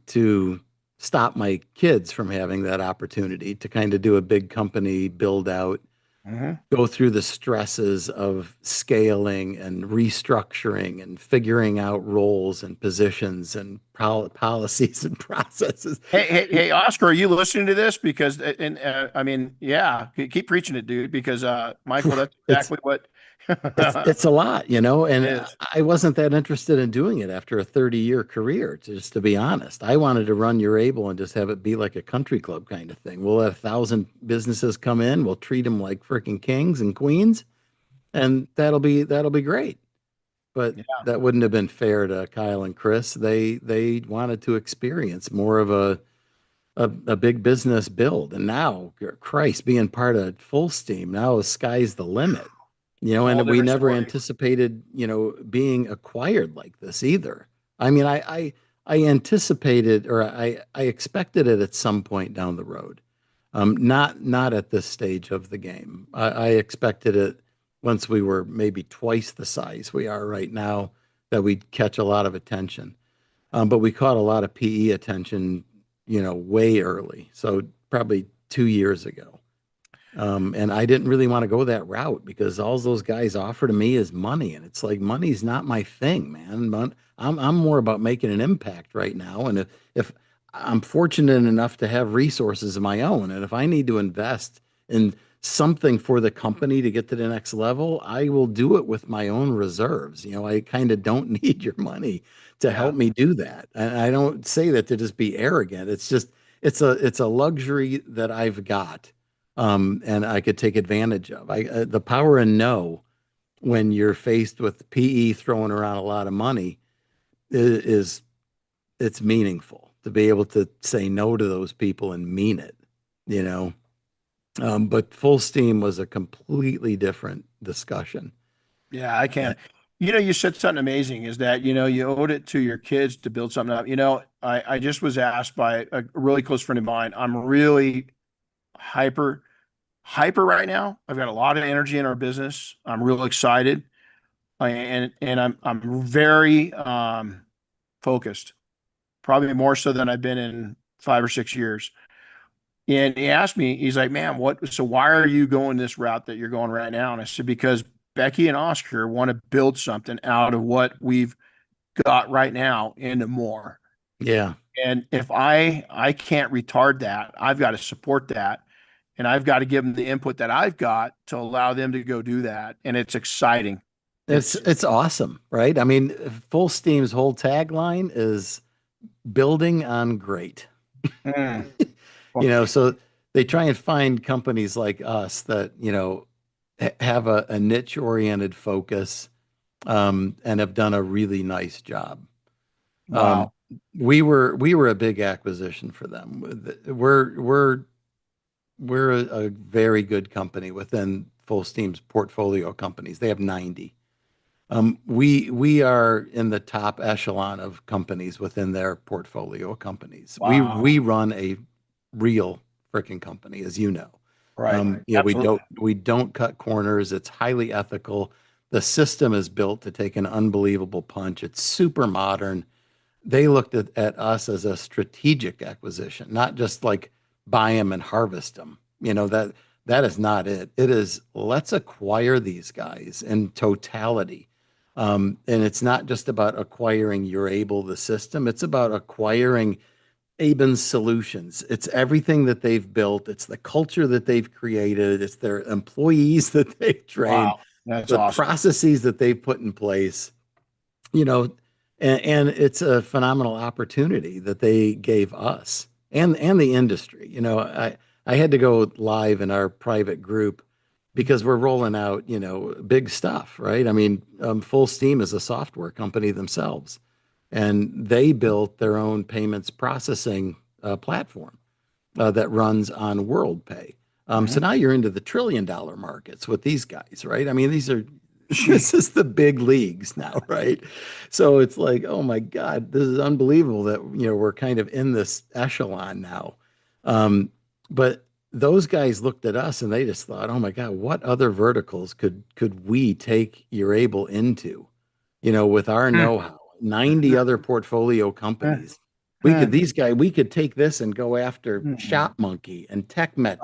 to stop my kids from having that opportunity to kind of do a big company build out, Hmm. go through the stresses of scaling and restructuring and figuring out roles and positions and policies and processes. Hey, Oscar, are you listening to this? Because, and I mean, yeah, keep preaching it, dude. Because, Michael, that's It's exactly what it's a lot, and it is. I wasn't that interested in doing it after a 30-year career, just to be honest. I wanted to run Urable and just have it be like a country club kind of thing. We'll let 1,000 businesses come in, we'll treat them like freaking kings and queens, and that'll be great. But Yeah, that wouldn't have been fair to Kyle and Chris. They wanted to experience more of a big business build. And now, Christ, being part of Full Steam, now the sky's the limit. whole And we different never story. anticipated, being acquired like this either. I mean, I anticipated or I expected it at some point down the road. Not at this stage of the game. I expected it once we were maybe twice the size we are right now, that we'd catch a lot of attention. But we caught a lot of PE attention, way early. So probably 2 years ago. And I didn't really want to go that route because all those guys offer to me is money. And it's like, money's not my thing, man. I'm more about making an impact right now. And if I'm fortunate enough to have resources of my own, and if I need to invest in something for the company to get to the next level, I will do it with my own reserves. I kind of don't need your money to Yeah, help me do that. And I don't say that to just be arrogant. It's just, it's a luxury that I've got, and I could take advantage of. The power in no when you're faced with PE throwing around a lot of money is it's meaningful to be able to say no to those people and mean it, you know. But Full Steam was a completely different discussion. yeah, I And can. You said something amazing is that, you owed it to your kids to build something up. I just was asked by a really close friend of mine. I'm really hyper, hyper right now. I've got a lot of energy in our business. I'm real excited. And I'm very focused, probably more so than I've been in 5 or 6 years. And he asked me, he's like, man, so why are you going this route that you're going right now? And I said, because Becky and Oscar want to build something out of what we've got right now into more. yeah, And if I can't retard that, I've got to support that. And I've got to give them the input that I've got to allow them to go do that. And it's exciting. it's It's it's awesome, right? I mean, Full Steam's whole tagline is building on great. mm, So they try and find companies like us that, have a niche oriented focus, and have done a really nice job. Um, wow. we were a big acquisition for them. We're a very good company within Full Steam's portfolio companies. They have 90. We are in the top echelon of companies within their portfolio companies. We Wow. we run a real freaking company, as you know. Right. Yeah, we Absolutely. don't cut corners. It's highly ethical. The system is built to take an unbelievable punch. It's super modern. They looked at us as a strategic acquisition, not just like buy them and harvest them. That is not it. It is, let's acquire these guys in totality. And it's not just about acquiring Urable, the system. It's about acquiring Abens Solutions. It's everything that they've built. It's the culture that they've created. It's their employees that they've trained, Wow. That's the awesome. processes that they've put in place, you know, and it's a phenomenal opportunity that they gave us and the industry. I had to go live in our private group because we're rolling out, big stuff, right? I mean, Full Steam is a software company themselves, and they built their own payments processing platform that runs on WorldPay. So Mhm. now you're into the $1 trillion markets with these guys, right? I mean, these are this is the big leagues now, right? So it's like, oh my God, this is unbelievable that we're kind of in this echelon now. But those guys looked at us and they just thought, "Oh my God, what other verticals could we take Urable into? With our Hmm. know-how, 90 other portfolio Hmm. companies. Hmm. We could take this and go after Hmm. ShopMonkey and TechMetric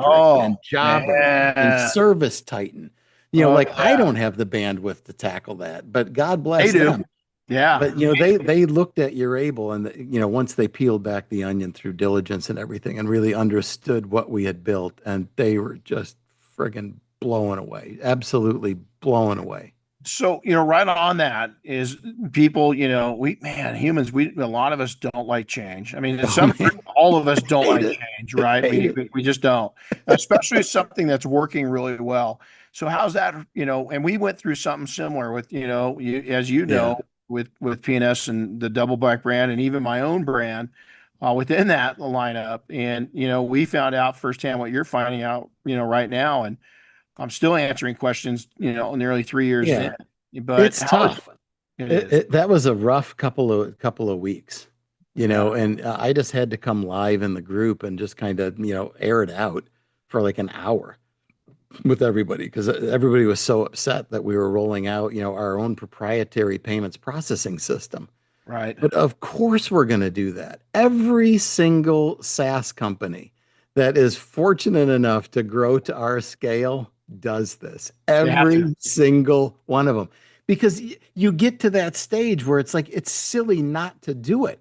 and Oh Jobber and man. Service Titan. Oh Like I yeah. don't have the bandwidth to tackle that, but God They bless do. them. Yeah. But they looked at Urable and once they peeled back the onion through diligence and everything and really understood what we had built, and they were just friggin' blown away, absolutely blown away. So, right on that is people, humans, a lot of us don't like change. I mean, in Oh some, man, all of us don't hate like it, change, right? hate We, it. we, we just don't, especially something that's working really well. So how's that, and we went through something similar with, as Yeah, with PNS and the Double Black brand and even my own brand within that lineup. And, we found out firsthand what you're finding out, right now. And I'm still answering questions, nearly 3 years in. yeah. But It's how is tough. it is That was a rough couple of weeks, yeah, and I just had to come live in the group and just kind of air it out for like an hour with everybody because everybody was so upset that we were rolling out our own proprietary payments processing system. right. But of course, we're going to do that. Every single SaaS company that is fortunate enough to grow to our scale does this. They have to. Every single one of them. Because you get to that stage where it's like, it's silly not to do it.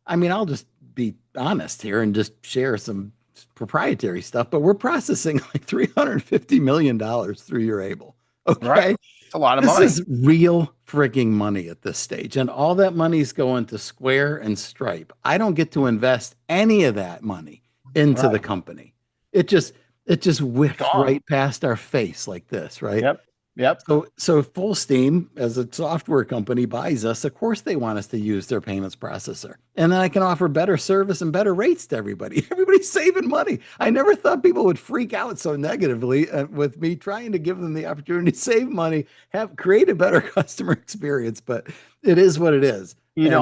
I mean, I'll just be honest here and just share some proprietary stuff, but we're processing like $350 million through your Able. Right. Okay. It's a lot of This money. is real frigging money at this stage. And all that money's going to Square and Stripe. I don't get to invest any of that money into the Right. company. It just it just It's whiffs gone. right past our face like this, right? Yep. Yep. So Full Steam, as a software company, buys us. Of course, they want us to use their payments processor, and then I can offer better service and better rates to everybody. Everybody's saving money. I never thought people would freak out so negatively with me trying to give them the opportunity to save money, have create a better customer experience. But it is what it is, and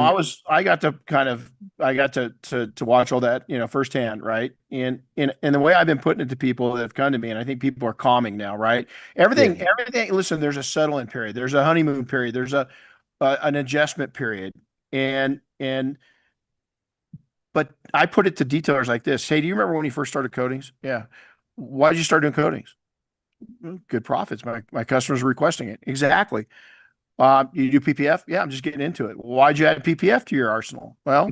I got to watch all that, firsthand, right? And the way I've been putting it to people that have come to me, and I think people are calming now, right? yeah, Everything, listen, there's a settle-in period, there's a honeymoon period, there's an adjustment period. And but I put it to detailers like this. Hey, do you remember when you first started coatings? Yeah. Why did you start doing coatings? Good profits. My customers are requesting it. Exactly. You do PPF? Yeah, I'm just getting into it. Why'd you add PPF to your arsenal? Well,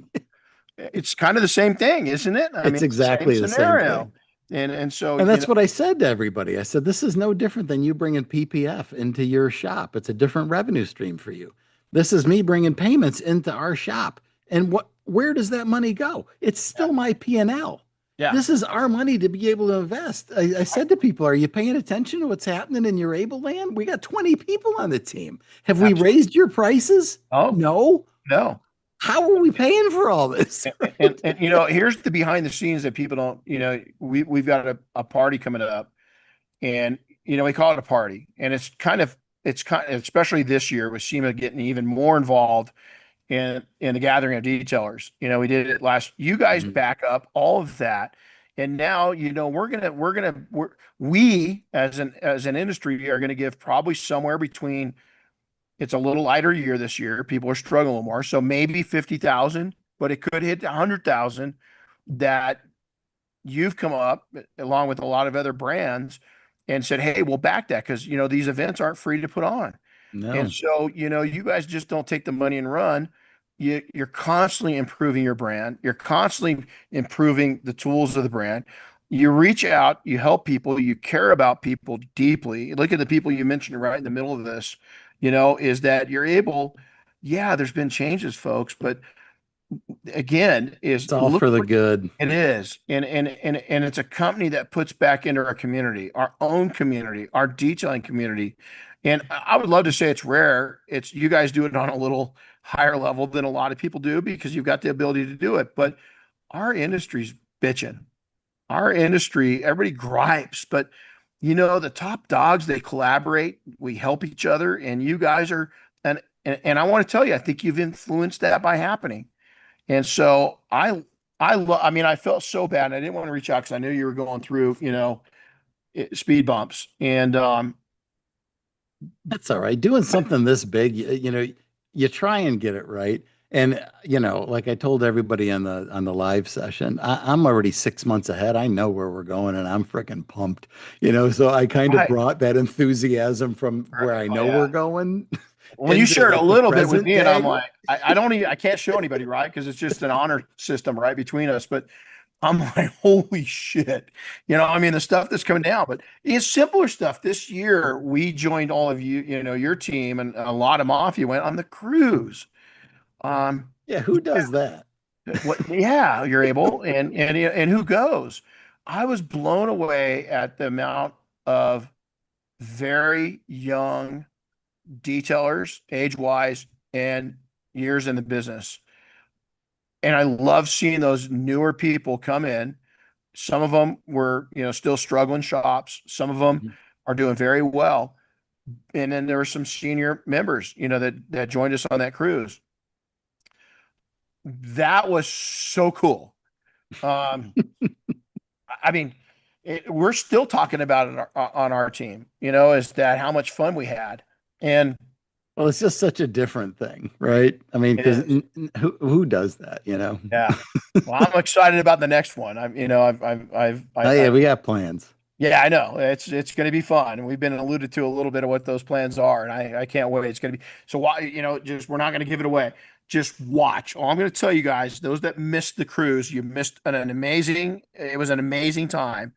it's kind of the same thing, isn't it? I it's mean, it's the same exactly the same scenario. thing. And so, And that's what I said to everybody. I said, this is no different than you bringing PPF into your shop. It's a different revenue stream for you. This is me bringing payments into our shop. And where does that money go? It's yeah, still my P&L. yeah, This is our money to be able to invest. I said to people, are you paying attention to what's happening in your Able land? We got 20 people on the team. Have we absolutely. raised your prices? Oh, No. no. How are we paying for all this? And here's the behind the scenes that people don't, we've got a party coming up, and we call it a party, and especially this year with SEMA getting even more involved in the gathering of detailers. We did it last. You guys Mhm. back up all of that, and now we as an industry are gonna give probably somewhere between. It's a little lighter year this year. People are struggling more, so maybe 50,000, but it could hit 100,000 that you've come up along with a lot of other brands and said, "Hey, we'll back that because these events aren't free to put on." And No, so, you guys just don't take the money and run. You're constantly improving your brand. You're constantly improving the tools of the brand. You reach out, you help people, you care about people deeply. Look at the people you mentioned right in the middle of this, is that you're able, yeah, there's been changes, folks, but again, is it's all look for the what good. it is. And it's a company that puts back into our community, our own community, our detailing community. And I would love to say it's rare. It's you guys do it on a little higher level than a lot of people do because you've got the ability to do it. But our industry's bitching. Our industry, everybody gripes, but the top dogs, they collaborate, we help each other, and you guys are and I want to tell you, I think you've influenced that by happening. And so I mean, I felt so bad, and I didn't want to reach out because I knew you were going through, speed bumps. And That's all right. Doing something this big, you try and get it right. And like I told everybody on the live session, I'm already 6 months ahead. I know where we're going, and I'm freaking pumped. So I kind of right, brought that enthusiasm from where I oh know yeah. we're going When you into shared a like the little bit with present me, and I'm day. like, I don't even, I can't show anybody, right? Because it's just an honor system right between us. But I'm like, holy shit. I mean, the stuff that's coming down, but it's simpler stuff. This year, we joined all of you, your team, and a lot of Mafia went on the cruise. Um, Yeah, who does that? yeah, you're able, and who goes? I was blown away at the amount of very young detailers, age-wise, and years in the business. And I love seeing those newer people come in. Some of them were, still struggling shops. Some of them are doing very well. And then there were some senior members, that joined us on that cruise. That was so cool. Um, I mean, we're still talking about it on our team, is that how much fun we had. And Well, it's just such a different thing, right? I mean, it because is. who does that? Yeah. Well, I'm excited about the next one. Oh yeah, we got plans. Yeah, I know. It's going to be fun, and we've been alluded to a little bit of what those plans are, and I can't wait. It's going to be so. Why, just we're not going to give it away. Just watch. All I'm going to tell you guys, those that missed the cruise, you missed an amazing. It was an amazing time.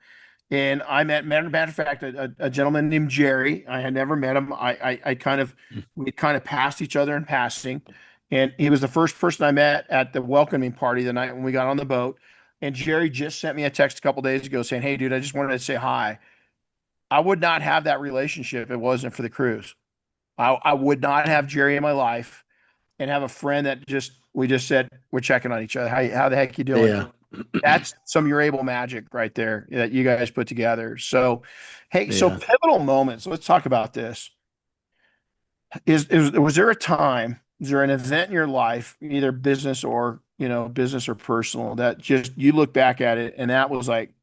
And I met, matter of fact, a gentleman named Jerry. I had never met him. I kind of, we kind of passed each other in passing. And he was the first person I met at the welcoming party the night when we got on the boat. And Jerry just sent me a text a couple days ago saying, "Hey, dude, I just wanted to say hi. I would not have that relationship if it wasn't for the cruise. I would not have Jerry in my life and have a friend that we just said, we're checking on each other. How the heck you doing?" Yeah. That's some Urable magic right there that you guys put together. So, hey, so Yeah. pivotal moments. Let's talk about this. Was there a time? Is there an event in your life, either business or business or personal, that just you look back at it and that was like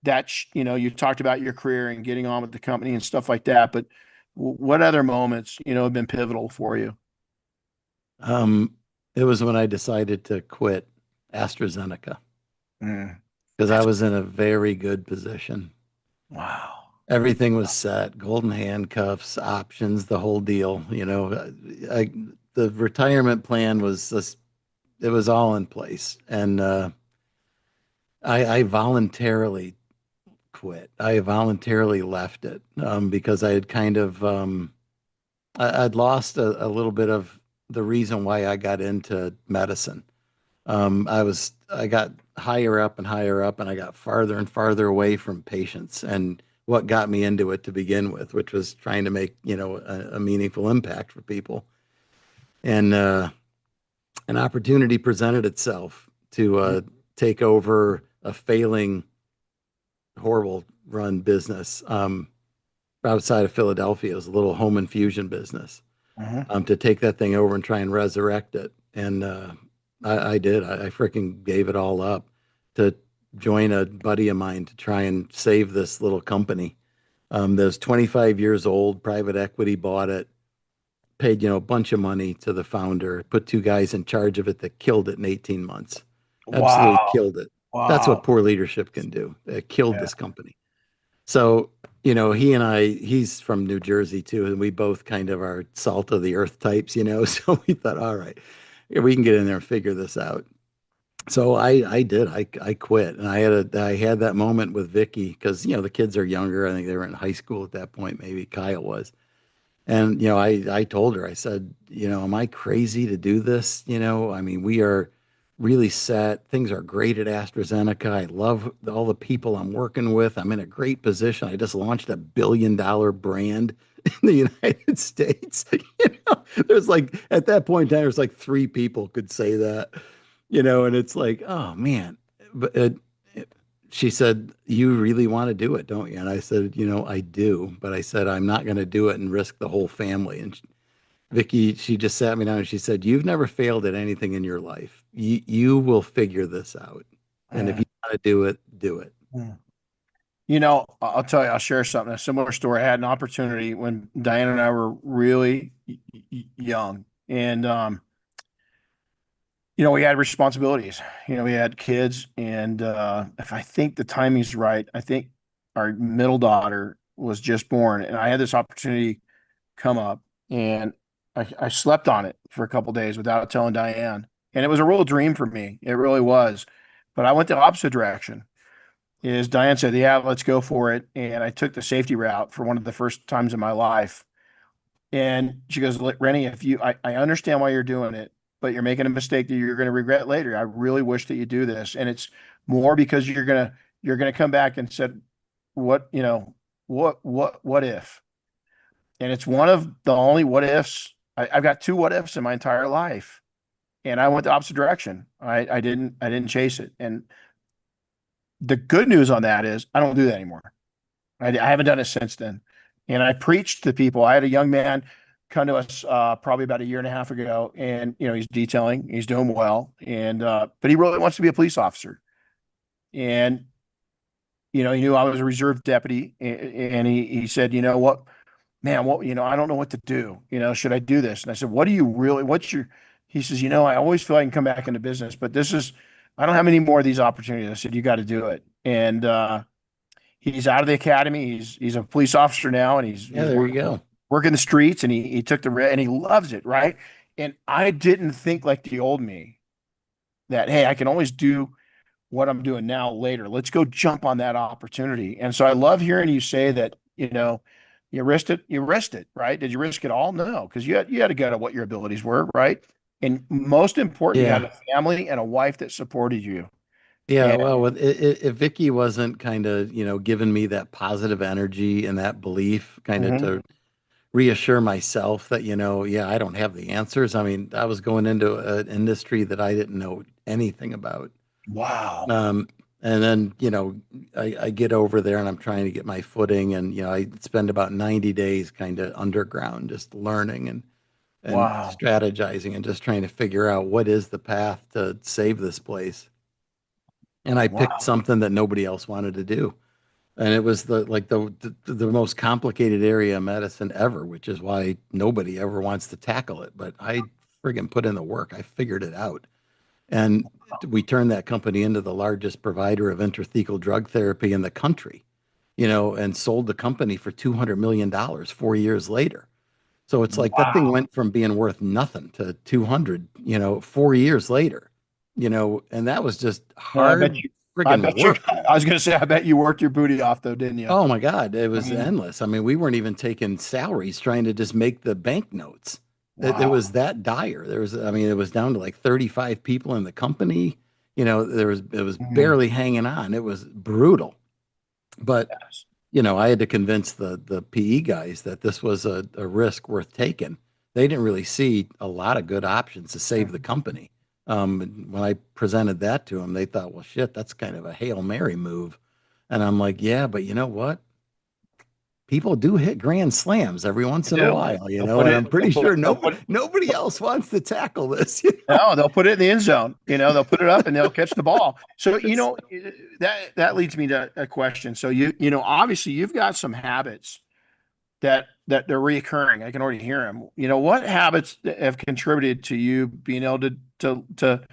that? You talked about your career and getting on with the company and stuff like that. But what other moments have been pivotal for you? Um, it was when I decided to quit AstraZeneca Mm, because I that's was in a very good position. wow. Everything was set, golden handcuffs, options, the whole deal. I, the retirement plan was just, it was all in place. And I voluntarily quit. I voluntarily left it because I had kind of, I'd lost a little bit of the reason why I got into medicine. I got higher up and higher up, and I got farther and farther away from patients and what got me into it to begin with, which was trying to make, a meaningful impact for people. And an opportunity presented itself to take over a failing, horrible run business outside of Philadelphia. It was a little home infusion business Mhm. to take that thing over and try and resurrect it. And I did. I freaking gave it all up to join a buddy of mine to try and save this little company. That was 25 years old. Private equity bought it, paid a bunch of money to the founder, put two guys in charge of it that killed it in 18 months. Absolutely Wow. killed it. That's what Wow. poor leadership can do. It killed Yeah. this company. So, he and he's from New Jersey too, and we both kind of are salt of the earth types. So we thought, all right, yeah, we can get in there and figure this out. So I did. I quit, and I had that moment with Vicky because the kids are younger. I think they were in high school at that point. Maybe Kyle was. And I told her, I said, am I crazy to do this? I mean, we are really set. Things are great at AstraZeneca. I love all the people I'm working with. I'm in a great position. I just launched $1 billion brand in the United States. There's like at that point in time, there's like three people could say that, and it's like, oh man. But she said, "You really want to do it, don't you?" And I said, "I do." But I said, "I'm not going to do it and risk the whole family." And Vicky, she just sat me down and she said, "You've never failed at anything in your life. You will figure this out. And if Mm, you want to do it, do it." mm. I'll tell you, I'll share something, a similar story. I had an opportunity when Diane and I were really young. And, we had responsibilities. We had kids. And if I think the timing's right, I think our middle daughter was just born. And I had this opportunity come up. And I slept on it for a couple days without telling Diane. And it was a real dream for me. It really was. But I went the opposite direction. Is Diane said, "Yeah, let's go for it." And I took the safety route for one of the first times in my life. And she goes, Rennie, I understand why you're doing it, but you're making a mistake that you're going to regret later. I really wish that you do this. And it's more because you're going to come back and said, what if? And it's one of the only what ifs. I've got two what ifs in my entire life. And I went the opposite direction. I didn't chase it. And the good news on that is I don't do that anymore. I haven't done it since then. And I preached to people. I had a young man come to us probably about a year and a half ago, and he's detailing, he's doing well, and but he really wants to be a police officer. And he knew I was a reserve deputy, and he said, "You know what, man? What I don't know what to do. Should I do this?" And I said, "What do you really? What's your?" He says, "I always feel I can come back into business, but this is I don't have any more of these opportunities." I said, "You got to do it." And he's out of the academy. He's a police officer now, and he's Yeah, he's there you go. working the streets, and he took and he loves it, right? And I didn't think like the old me that, hey, I can always do what I'm doing now later. Let's go jump on that opportunity. And so I love hearing you say that, you risked it, right? Did you risk it all? No, because you had to go to what your abilities were, right? And most important, you had Yeah. a family and a wife that supported you. Yeah, And well, if Vicky wasn't kind of, giving me that positive energy and that belief kind of Mhm. to reassure myself that, yeah, I don't have the answers. I mean, I was going into an industry that I didn't know anything about. Wow. Um, and then, I get over there and I'm trying to get my footing and, I spend about 90 days kind of underground, just learning and Wow. strategizing and just trying to figure out what is the path to save this place. And I picked Wow. something that nobody else wanted to do. And it was the most complicated area of medicine ever, which is why nobody ever wants to tackle it. But I friggin' put in the work. I figured it out. And we turned that company into the largest provider of intrathecal drug therapy in the country, and sold the company for $200 million 4 years later. So it's like that thing Wow. went from being worth nothing to 200, 4 years later, and that was just And I bet hard you, I friggin' bet you, work. I was going to say, I bet you worked your booty off though, didn't you? Oh my God, it I was mean, endless. I mean, we weren't even taking salaries trying to just make the banknotes. It wow. was that dire. I mean, it was down to like 35 people in the company. It was Mhm. barely hanging on. It was brutal. But, Yes. I had to convince the PE guys that this was a risk worth taking. They didn't really see a lot of good options to save the company. And when I presented that to them, they thought, well, shit, that's kind of a Hail Mary move. And I'm like, yeah, but you know what? People do hit grand slams every once They in a do. while, They'll put and it, I'm pretty sure they'll put it, nobody else wants to tackle this, no, they'll put it in the end zone. They'll put it up and they'll catch the ball. So, It's that leads me to a question. So obviously you've got some habits that they're reoccurring. I can already hear them. What habits have contributed to you being able to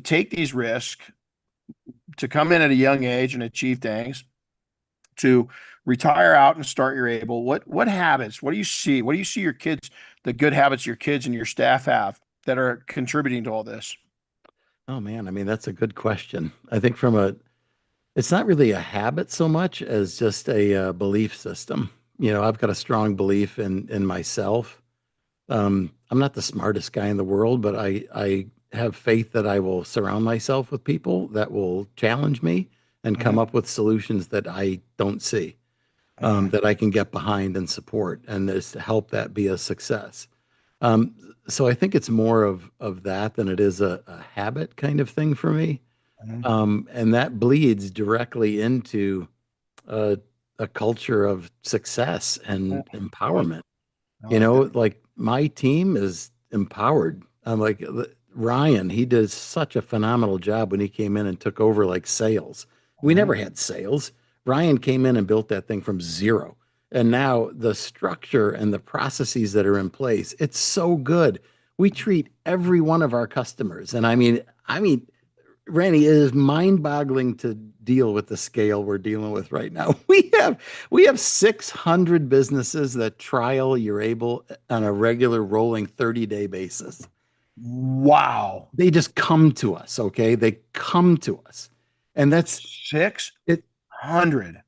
take these risks, to come in at a young age and achieve things, to retire out and start your able? What habits? What do you see? What do you see your kids, the good habits your kids and your staff have that are contributing to all this? oh man, I mean that's a good question. I think it's not really a habit so much as just a belief system. I've got a strong belief in myself. I'm not the smartest guy in the world, but I have faith that I will surround myself with people that will challenge me and come Mhm. up with solutions that I don't see. Mhm. That I can get behind and support, and is to help that be a success. Um, so I think it's more of that than it is a habit kind of thing for me, Mhm. and that bleeds directly into a, a culture of success and empowerment. I You like know, that. like my team is empowered. I'm like Ryan, he does such a phenomenal job when he came in and took over like sales. We never Mhm. had sales. Ryan came in and built that thing from zero. And now the structure and the processes that are in place, it's so good. We treat every one of our customers. And I mean, Randy, it is mind-boggling to deal with the scale we're dealing with right now. We have 600 businesses that trial Urable on a regular rolling 30-day basis. Wow. They just come to us, okay? They come to us. And that's it 600.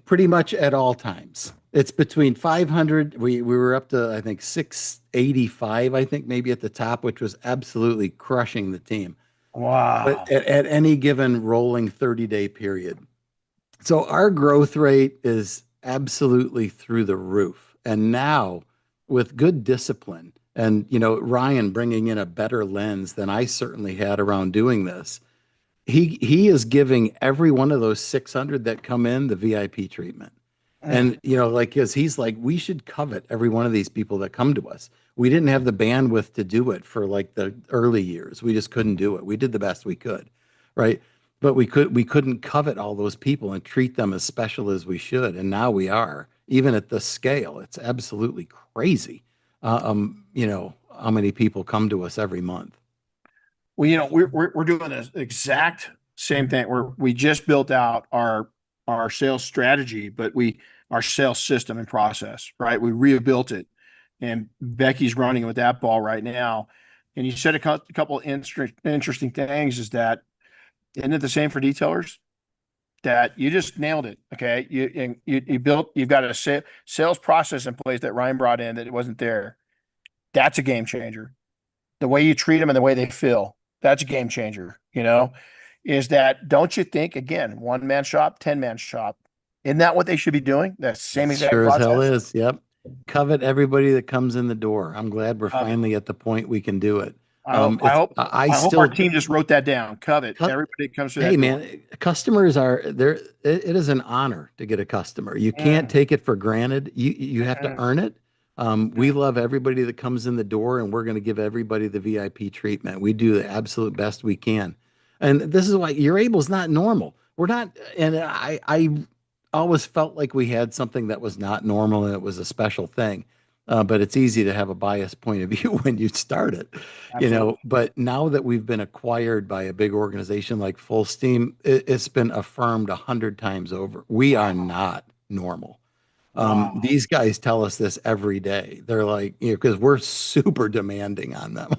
pretty much at all times. It's between 500. We were up to, I think, 685, I think maybe at the top, which was absolutely crushing the team. But Wow. at any given rolling 30-day period. So our growth rate is absolutely through the roof. And now with good discipline and, Ryan bringing in a better lens than I certainly had around doing this, he is giving every one of those 600 that come in the VIP treatment. Mm. And like because he's like, we should covet every one of these people that come to us. We didn't have the bandwidth to do it for like the early years. We just couldn't do it. We did the best we could, right? But we couldn't covet all those people and treat them as special as we should. And now we are, even at this scale. It's absolutely crazy. How many people come to us every month. Well, we're doing the exact same thing. We just built out our sales strategy, but our sales system and process, right? We rebuilt it, and Becky's running with that ball right now. And you said a couple of interesting things. Is that isn't it the same for detailers? That you just nailed it. Okay, you've got a sales process in place that Ryan brought in that it wasn't there. That's a game changer. The way you treat them and the way they feel, that's a game changer, is that, don't you think, again, one man shop, 10-man shop, isn't that what they should be doing? That It same exact sure as hell process. is. Yep. Covet everybody that comes in the door. I'm glad we're Covet. finally at the point we can do it. I hope, I It's hope, I I hope our still team just wrote that down. Covet. cut. Everybody that comes through Hey that door. man, customers are there. It is an honor to get a customer. You can't Mm, take it for granted. You have to mm, earn it. We mm. love everybody that comes in the door, and we're going to give everybody the VIP treatment. We do the absolute best we can, and this is why your Able's not normal. We're not, and I always felt like we had something that was not normal and it was a special thing. But it's easy to have a biased point of view when you start it, Absolutely. But now that we've been acquired by a big organization like Full Steam, it's been affirmed 100 times over. We are Wow. not normal. Wow. These guys tell us this every day. They're like, because we're super demanding on them.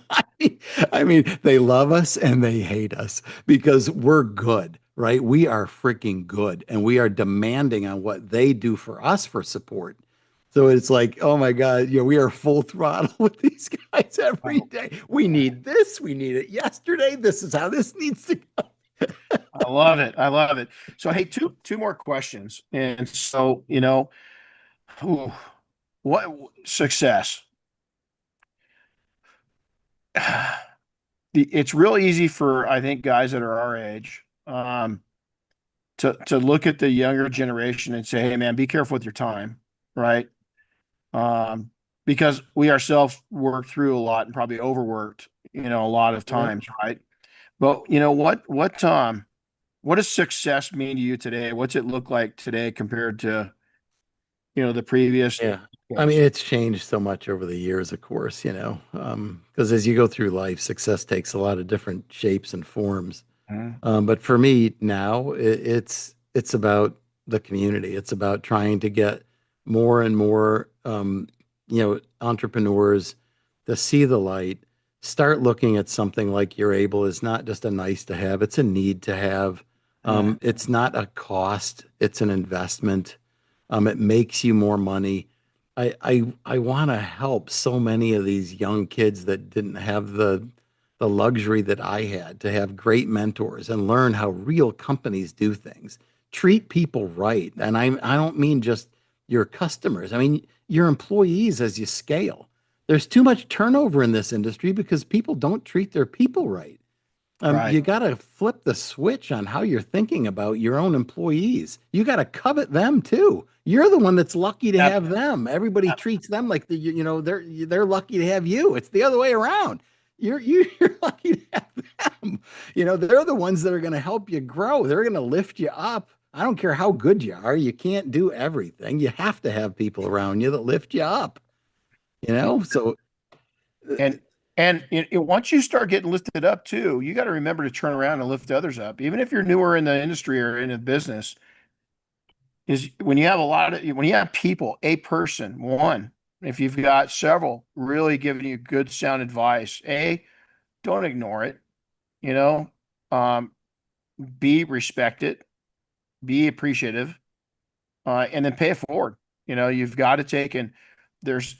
I mean, they love us and they hate us because we're good, right? We are freaking good and we are demanding on what they do for us for support. So it's like, oh my God, we are full throttle with these guys every Oh, day. We need this. We need it yesterday. This is how this needs to go. I love it. I love it. So, hey, two more questions. And so, ooh, what success? It's real easy for, I think, guys that are our age, to look at the younger generation and say, "Hey, man, be careful with your time," right? Um, because we ourselves worked through a lot and probably overworked, a lot of Yep. times, right? But what does success mean to you today? What's it look like today compared to, the previous Yeah. I mean, decades? it's changed so much over the years, of course, because as you go through life, success takes a lot of different shapes and forms. Mhm. But for me now, it's about the community. It's about trying to get more and more, entrepreneurs to see the light, start looking at something like You're Able is not just a nice to have, it's a need to have. Mm. It's not a cost, it's an investment. It makes you more money. I want to help so many of these young kids that didn't have the luxury that I had to have great mentors and learn how real companies do things. Treat people right. And I don't mean just your customers. I mean your employees as you scale. There's too much turnover in this industry because people don't treat their people right. Right. You got to flip the switch on how you're thinking about your own employees. You got to covet them too. You're the one that's lucky to Ab- have them. Everybody ab- treats them like they're lucky to have you. It's the other way around. You're lucky to have them. They're the ones that are going to help you grow. They're going to lift you up. I don't care how good you are. You can't do everything. You have to have people around you that lift you up. So And once you start getting lifted up too, you got to remember to turn around and lift others up. Even if you're newer in the industry or in a business, is when you have when you have people, a person, one, if you've got several really giving you good sound advice, don't ignore it, you know, um, B, respect it, be appreciative, and then pay it forward. You've got to take, and there's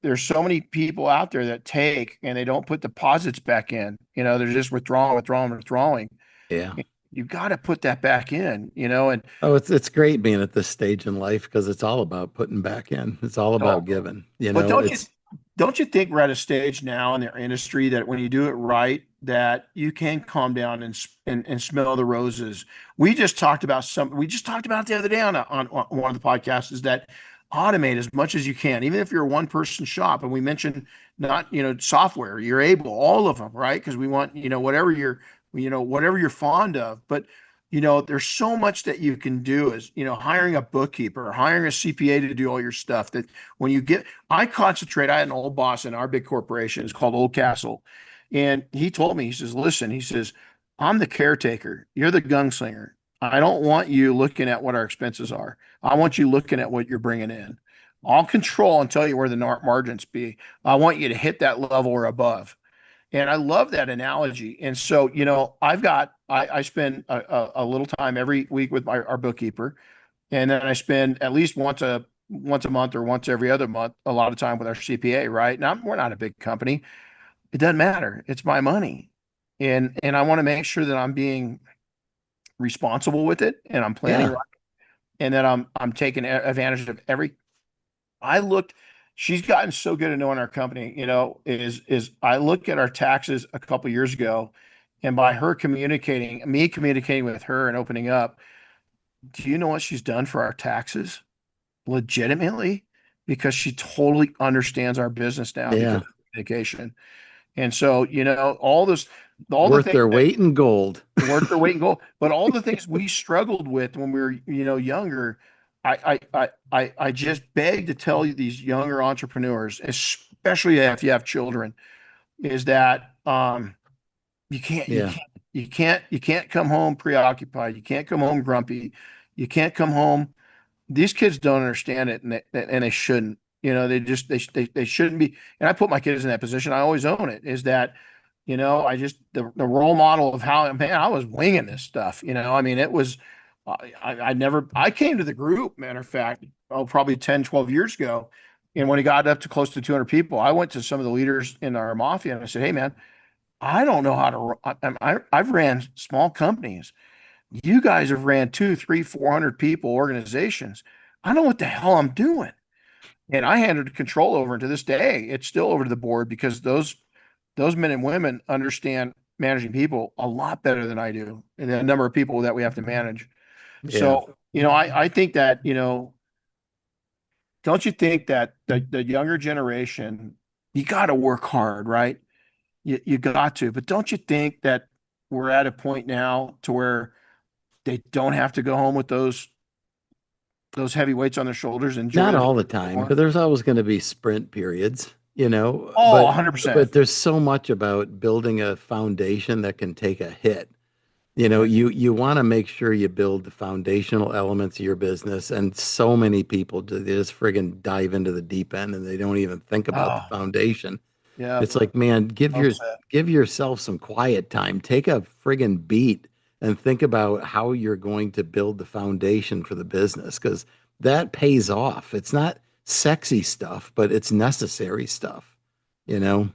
there's so many people out there that take and they don't put deposits back in. They're just withdrawing. yeah. You've got to put that back in, and Oh, it's great being at this stage in life because it's all about putting back in. It's all oh, about giving. but It's don't you think we're at a stage now in the industry that when you do it right, that you can calm down and smell the roses? We just talked about the other day on one of the podcasts is that automate as much as you can, even if you're a one person shop. And we mentioned not, software, you're able, all of them, right? Because we want, whatever you're fond of. But there's so much that you can do as, hiring a bookkeeper, hiring a CPA to do all your stuff that when you get, I concentrate. I had an old boss in our big corporation. It's called Old Castle. And he told me, he says, listen, he says, I'm the caretaker. You're the gunslinger. I don't want you looking at what our expenses are. I want you looking at what you're bringing in. I'll control and tell you where the margins be. I want you to hit that level or above. And I love that analogy. And so, I spend a little time every week with our bookkeeper. And then I spend at least once a month or once every other month, a lot of time with our CPA, right? Now we're not a big company. It doesn't matter. It's my money. And I want to make sure that I'm being responsible with it and I'm planning yeah. right and that I'm taking advantage of every I looked, she's gotten so good at knowing our company, is I look at our taxes a couple years ago, and by me communicating with her and opening up, do you know what she's done for our taxes? Legitimately, because she totally understands our business now because Yeah. of communication. And so, all the Worth things their that weight in gold. worth their weight in gold. But all the things we struggled with when we were, younger, I just beg to tell you these younger entrepreneurs, especially if you have children, is that you can't you Yeah. can't you can't come home preoccupied. You can't come home grumpy. You can't come home. These kids don't understand it, and they shouldn't. They shouldn't be. And I put my kids in that position. I always own it. Is that I just the role model of how, man, I was winging this stuff. I mean, it was I never I came to the group, matter of fact, probably 10, 12 years ago. And when it got up to close to 200 people, I went to some of the leaders in our mafia and I said, hey man, I don't know how to I've ran small companies. You guys have ran 2, 3, 400 people organizations. I don't know what the hell I'm doing. And I handed control over, and to this day, it's still over to the board because those men and women understand managing people a lot better than I do, and the number of people that we have to manage. Yeah. So, I think that, don't you think that the younger generation, you got to work hard, right? You got to, but don't you think that we're at a point now to where they don't have to go home with those heavy weights on their shoulders, enjoy Not their all the time, more? because there's always going to be sprint periods, Oh, but 100%. there's so much about building a foundation that can take a hit. You want to make sure you build the foundational elements of your business, and so many people they just friggin' dive into the deep end and they don't even think about the Oh, foundation. yeah. It's like, man, Well said. give yourself some quiet time. Take a friggin' beat and think about how you're going to build the foundation for the business because that pays off. It's not sexy stuff, but it's necessary stuff, you know?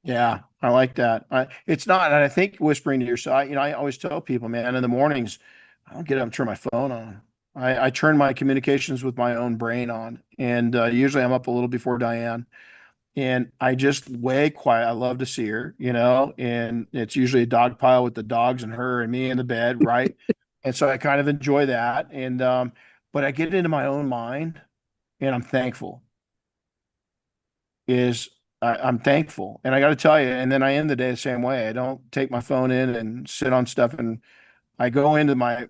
Yeah, I like that. It's not, and I think whispering to yourself, I always tell people, man, in the mornings, I don't get up and turn my phone on. I turn my communications with my own brain on, and usually I'm up a little before Diane. and I just way quiet. I love to see her, and it's usually a dog pile with the dogs and her and me in the bed, right? And so I kind of enjoy that. And but I get into my own mind and I'm thankful. I'm thankful. And I got to tell you, and then I end the day the same way. I don't take my phone in and sit on stuff, and I go into my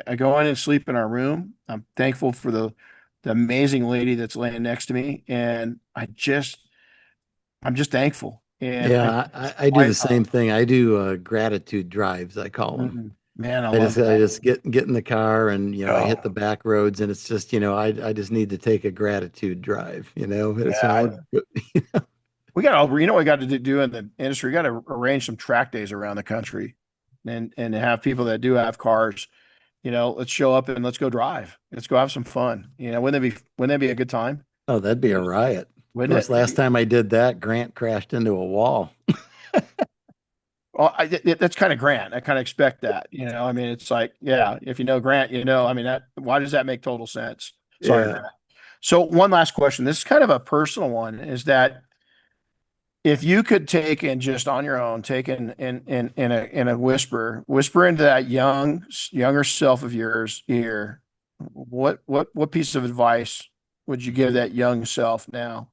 I go in and sleep in our room. I'm thankful for the amazing lady that's laying next to me, and I'm just thankful. And I Yeah, I do the quiet same thing. I do gratitude drives, I call them. Man, I I love just I that. just get in the car and I hit Oh, the back roads and it's just I just need to take a gratitude drive. It's yeah. all We got to, we got to do in the industry. We got to arrange some track days around the country, and have people that do have cars. Let's show up and let's go drive. Let's go have some fun. Wouldn't that be a good time? oh, that'd be a riot. Of Wouldn't course, last it? time I did that, Grant crashed into a wall. Well, that's kind of Grant. I kind of expect that. I mean, it's like, yeah, if you know Grant, I mean, why does that make total sense? Sorry, Yeah, Grant. So one last question. This is kind of a personal one, is that if you could take and just on your own, take in a whisper into that younger self of yours ear, what piece of advice would you give that young self now?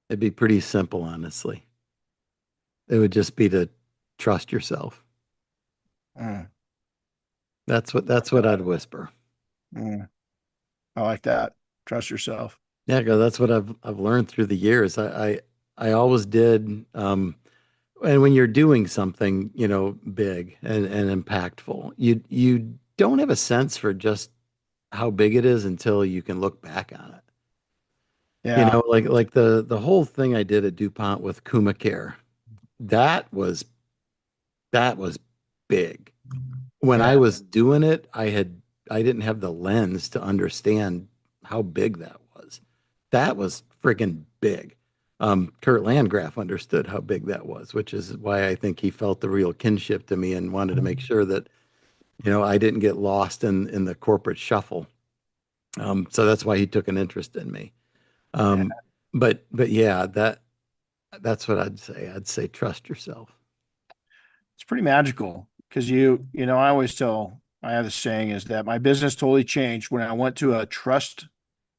it'd be pretty simple, honestly. It would just be to trust yourself. Mm, That's what I'd whisper. mm, I like that. Trust yourself. Yeah, 'cause that's what I've learned through the years. I always did. And when you're doing something, big and impactful, you don't have a sense for just how big it is until you can look back on it. Yeah. Like the whole thing I did at DuPont with Kuma Care, that was that was big. When I Yeah. was doing it, I didn't have the lens to understand how big that was. That was friggin' big. Kurt Landgraf understood how big that was, which is why I think he felt the real kinship to me and wanted to make sure that, I didn't get lost in the corporate shuffle. So that's why he took an interest in me. Yeah. Um, but yeah, that's what I'd say. I'd say trust yourself. It's pretty magical because I have this saying is that my business totally changed when I went to a trust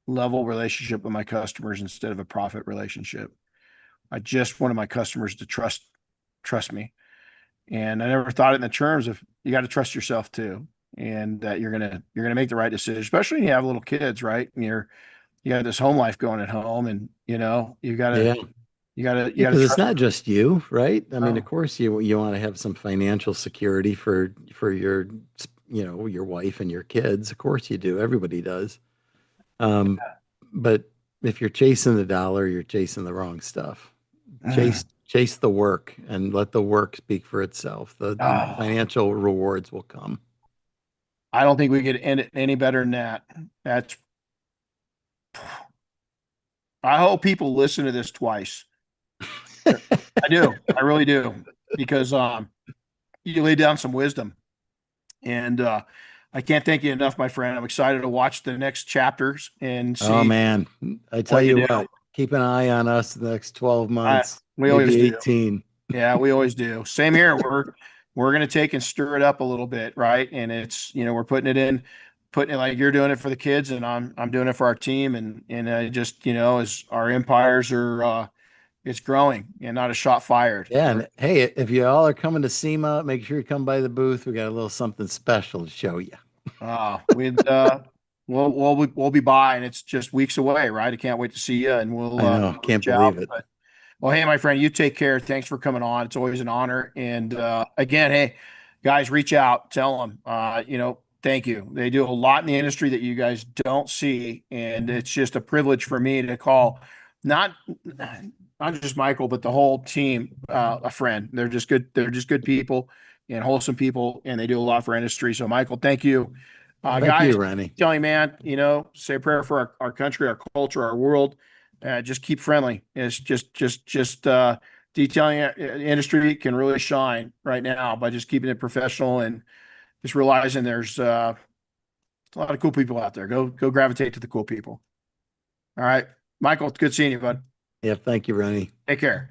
level relationship with my customers instead of a profit relationship. I just wanted my customers to trust me. And I never thought it in the terms of you got to trust yourself too. And that you're gonna make the right decision, especially when you have little kids, right? And you got this home life going at home, and you gotta Yeah. you Yeah, gotta because it's trust. not just you, right? I mean, of Oh, course, you want to have some financial security for your wife and your kids. Of course, you do. Everybody does. Um, but if you're chasing the dollar, you're chasing the wrong stuff. Chase the work and let the work speak for itself. The oh, financial rewards will come. I don't think we could end it any better than that. That's I hope people listen to this twice. I do. I really do. Because you lay down some wisdom. And I can't thank you enough, my friend. I'm excited to watch the next chapters and Oh see man, I tell what you you do. what, keep an eye on us the next 12 I months, We always maybe do. 18. Yeah, we always do. Same here. We're gonna take and stir it up a little bit, right? And it's we're putting it like you're doing it for the kids, and I'm doing it for our team, and just as our empires are it's growing and not a shot fired. Yeah, and hey, if you all are coming to SEMA, make sure you come by the booth. We got a little something special to show you. We'd we'll be by, and it's just weeks away, right? I can't wait to see you, and I know, we'll can't reach believe out. it. But well, hey, my friend, you take care. Thanks for coming on. It's always an honor. And again, hey, guys, reach out, tell them, thank you. They do a lot in the industry that you guys don't see, and it's just a privilege for me to call not not just Michael, but the whole team a friend. They're just good. They're just good people and wholesome people, and they do a lot for industry. So, Michael, thank you, Thank guys. you, Ronnie. Tell you, man, say a prayer for our country, our culture, our world. Just keep friendly. It's just detailing industry can really shine right now by just keeping it professional and just realizing there's a lot of cool people out there. Go gravitate to the cool people. All right. Michael, it's good seeing you, bud. Yeah, thank you, Ronnie. Take care.